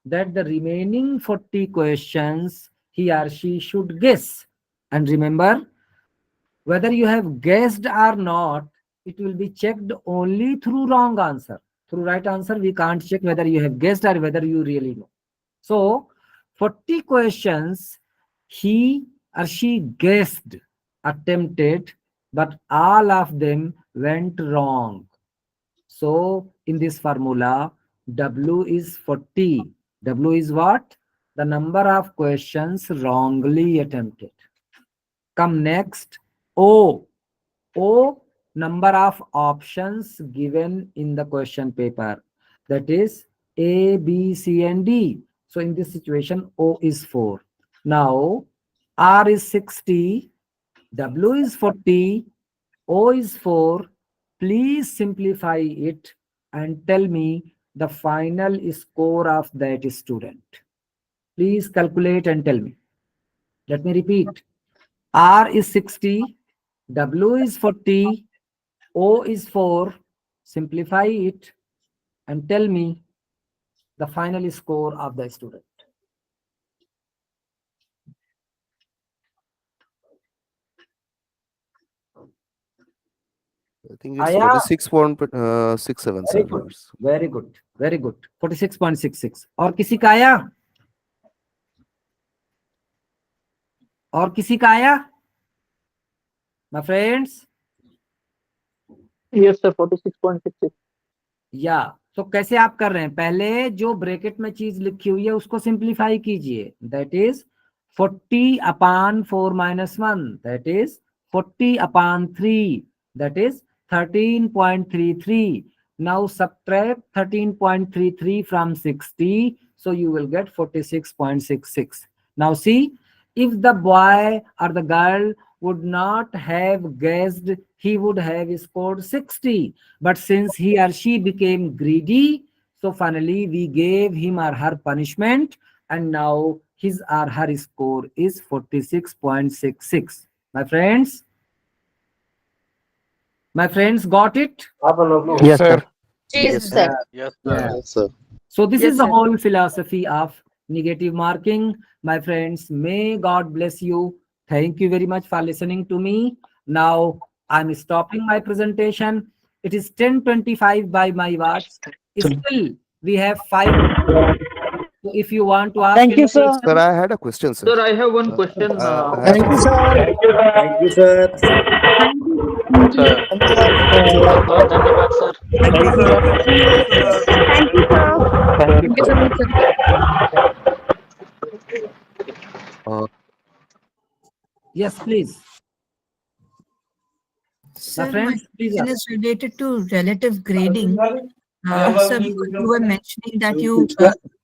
that the remaining 40 questions he or she should guess. And remember, whether you have guessed or not, it will be checked only through wrong answer. Through right answer, we can't check whether you have guessed or whether you really know. So 40 questions he or she guessed, attempted, but all of them went wrong. So in this formula, W is 40. W is what? The number of questions wrongly attempted. Come next, O. O, number of options given in the question paper. That is A, B, C, and D. So in this situation, O is 4. Now, R is 60, W is 40, O is 4. Please simplify it and tell me the final score of that student. Please calculate and tell me. Let me repeat. R is 60, W is 40, O is 4. Simplify it and tell me the final score of the student. I think it's 46.67. Very good. Very good. 46.66. और किसी का आया? और किसी का आया? My friends? Yes sir, 46.66. या तो कैसे आप कर रहे हैं? पहले जो ब्रैकेट में चीज लिखी हुई है उसको सिंप्लीफाई कीजिए, that is 40/4 - 1, that is 40/3, that is 13.33. now subtract 13.33 from 60, so you will get 46.66. now see, if the boy or the girl would not have guessed, he would have scored 60, but since he or she became greedy, so finally we gave him or her punishment, and now his or her score is 46.66. My friends, got it? Yes, sir. Yes, sir. Yes, Yeah. Yes, sir. So this Yes, is the sir. whole philosophy of negative marking. My friends, may God bless you. Thank you very much for listening to me. Now I'm stopping my presentation. It is 10:25 by my watch. Still, we have 5 minutes. So if you want to ask any Sir, question, I had a question, sir. Sir, I have one question. I have Thank you, sir. Thank you, sir. बहुत धन्यवाद sir. Thank you, sir. Thank you, sir. Thank you Thank you so much, sir. yes, please. Sir, my friends, please question ask. is related to relative grading. Sir, you were mentioning that you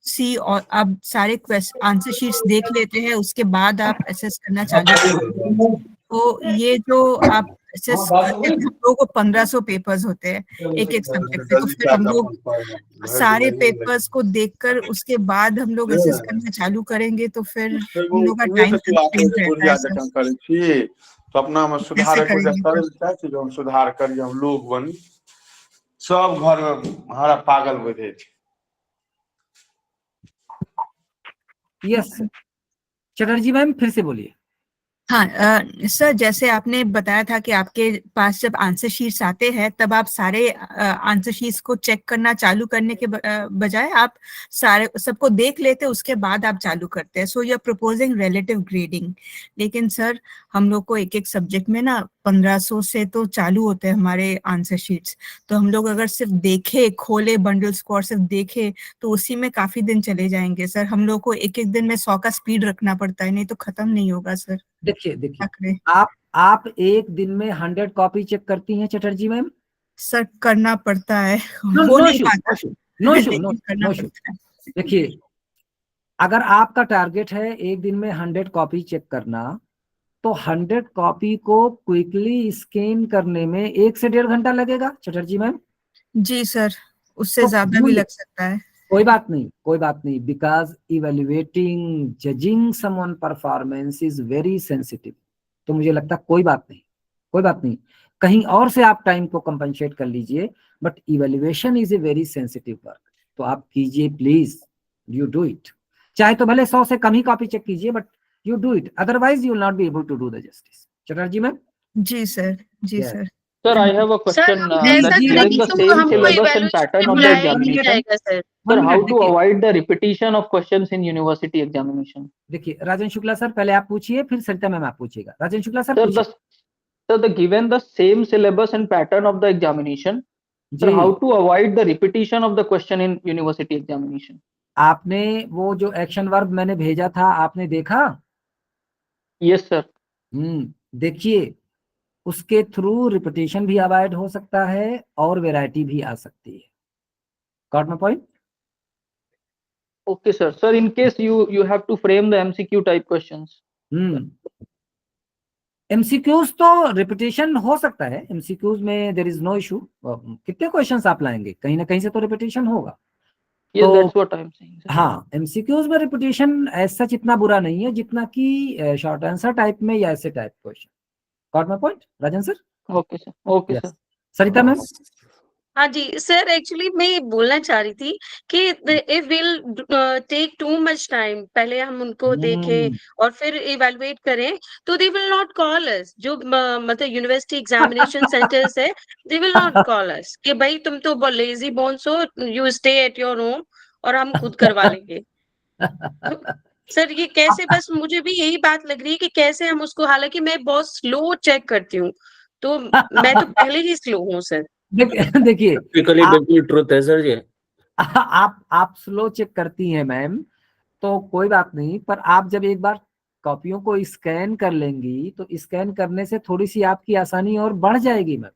see और आप सारे answer sheets देख लेते हैं, उसके बाद आप assess करना चालू करते हैं. तो ये जो आप असेस करते हैं, हम लोगों को 1500 पेपर्स होते हैं एक एक सब्जेक्ट पे, तो फिर हम लोग सारे पेपर्स को देखकर उसके बाद हम लोग असेस करना चालू करेंगे, तो फिर हम लोग का टाइम कंस्ट्रेंट रहता है सर. सपना में सुधार सुधार करिए, हम लोग बनी सब घर में हमारा पागल बुझे. यस चटर्जी मैम, फिर से बोलिए. हाँ सर, जैसे आपने बताया था कि आपके पास जब आंसर शीट्स आते हैं तब आप सारे आंसर शीट्स को चेक करना चालू करने के बजाय आप सारे सबको देख लेते, उसके बाद आप चालू करते हैं. So you are proposing relative grading. लेकिन सर, हम लोग को एक एक सब्जेक्ट में ना 1500 से तो चालू होते हैं हमारे आंसर शीट्स. तो हम लोग अगर सिर्फ देखे, खोले बंडल्स को और सिर्फ देखे, तो उसी में काफी दिन चले जाएंगे सर. हम लोग को एक एक दिन में 100 का स्पीड रखना पड़ता है, नहीं तो खत्म नहीं होगा सर. देखिए आप एक दिन में 100 कॉपी चेक करती हैं चटर्जी मैम? सर करना पड़ता है, नो नहीं इशू, पाता. No issue. करना पड़ता है. देखिए, अगर आपका टारगेट है एक दिन में 100 कॉपी चेक करना, तो 100 कॉपी को क्विकली स्कैन करने में 1 से 1.5 घंटा लगेगा चटर्जी मैम. जी सर, उससे ज्यादा भी लग सकता है. कोई बात नहीं, because evaluating, judging someone performance is very sensitive. तो मुझे लगता कोई बात नहीं, कहीं और से आप टाइम को कंपनसेट कर लीजिए, but evaluation is a very sensitive work. तो आप कीजिए प्लीज, यू डू इट. चाहे तो भले 100 से कम ही कॉपी चेक कीजिए, but you do it, otherwise you will not be able to do the justice. Chatterjee ma'am. जी सर, जी sir. Sir, I have a question. That given the same syllabus and pattern of the examination, sir, how to avoid the repetition of questions in university examination? देखिए राजन Shukla sir, पहले आप पूछिए, फिर सरिता ma'am आप पूछिएगा. Rajan Shukla sir. Sir, the given the same syllabus and pattern of the examination, sir, how to avoid the repetition of the question in university examination? आपने वो जो एक्शन वर्ब मैंने भेजा था, आपने देखा? Yes sir. देखिए, उसके थ्रू रिपीटिशन भी अवॉइड हो सकता है और वैरायटी भी आ सकती है. Got my point? Okay sir. Sir, in case you have to frame the MCQ type questions. MCQs तो रिपीटिशन हो सकता है. MCQs में देयर इज नो इशू. कितने क्वेश्चंस आप लाएंगे, कहीं ना कहीं से तो रिपीटिशन होगा. Yes, that's what I'm saying, sir. हाँ, MCQs में रिपीटिशन ऐसा इतना बुरा नहीं है जितना कि शॉर्ट आंसर टाइप में या ऐसे type question. Got my point Rajan sir? Okay sir. Okay sir. Sarita ma'am. हाँ जी सर, एक्चुअली मैं बोलना चाह रही थी कि if will take too much time, पहले हम उनको देखें और फिर इवेलुएट करें, तो they will not call us. जो मतलब यूनिवर्सिटी एग्जामिनेशन सेंटर्स है, they will not call us कि भाई तुम तो लेजी बोन्स हो, you stay at your home और हम खुद करवा लेंगे. सर ये कैसे, बस मुझे भी यही बात लग रही है कि कैसे हम उसको, हालांकि मैं बहुत स्लो चेक करती हूँ, तो मैं तो पहले ही स्लो हूँ सर. देखिए बिल्कुल ट्रुथ है सर ये। आप स्लो चेक करती हैं मैम, तो कोई बात नहीं, पर आप जब एक बार कॉपियों को स्कैन कर लेंगी तो स्कैन करने से थोड़ी सी आपकी आसानी और बढ़ जाएगी मैम।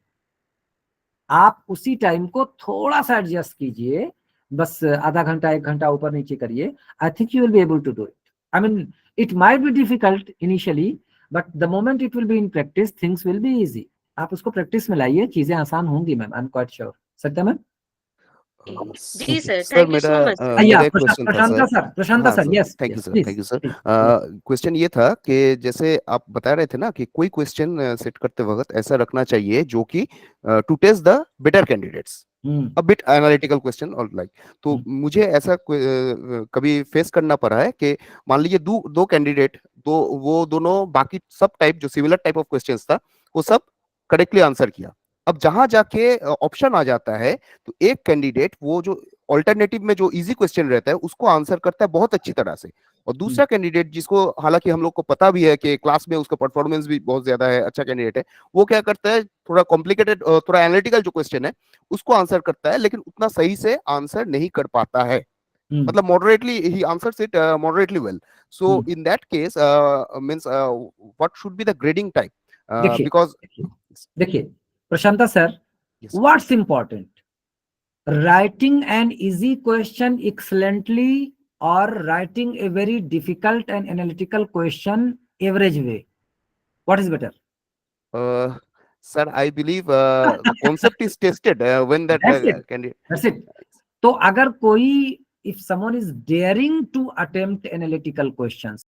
आप उसी टाइम को थोड़ा सा एडजस्ट कीजिए, बस आधा घंटा 1 घंटा ऊपर नीचे करिए। I think you will be able to do it. I mean it might be difficult initially, but the moment it will be in practice things will be easy. आप उसको प्रैक्टिस में लाइए, चीजें आसान होंगी ma'am, I am quite sure. Satya ma'am? जी sir, sir thank you so much sir. मेरा एक क्वेश्चन था प्रशांता सर। सर, प्रशांता हाँ sir, sir, yes thank you yes, sir, please thank you sir. Please. Question ये था कि जैसे आप बता रहे थे ना कि कोई क्वेश्चन सेट करते वक्त ऐसा रखना चाहिए जो कि to test the better candidates, a bit analytical question और लाइक। तो मुझे ऐसा कभी फेस करना पड़ा है कि मान लीजिए दो कैंडिडेट, वो दोनों बाकी सब टाइप जो सिमिलर टाइप ऑफ क्वेश्चंस था वो सब करेक्टली आंसर किया। अब जहां जाके ऑप्शन आ जाता है तो एक कैंडिडेट वो जो ऑल्टरनेटिव में जो इजी क्वेश्चन रहता है उसको आंसर करता है बहुत अच्छी तरह से, और दूसरा कैंडिडेट जिसको हालांकि हम लोग को पता भी है कि क्लास में उसका परफॉर्मेंस भी बहुत ज्यादा है, अच्छा कैंडिडेट है, वो क्या करता है थोड़ा कॉम्प्लिकेटेड थोड़ा एनालिटिकल जो क्वेश्चन है उसको आंसर करता है लेकिन उतना सही से आंसर नहीं कर पाता है। मतलब मॉडरेटली ही answers it moderately well. So in that case means what should be the grading type? Because देखिए Prashanta sir, what's important, writing an easy question excellently or writing a very difficult and analytical question average way? What is better? Sir, I believe the concept is tested when that candidate. That's it. तो अगर कोई, if someone is daring to attempt analytical questions,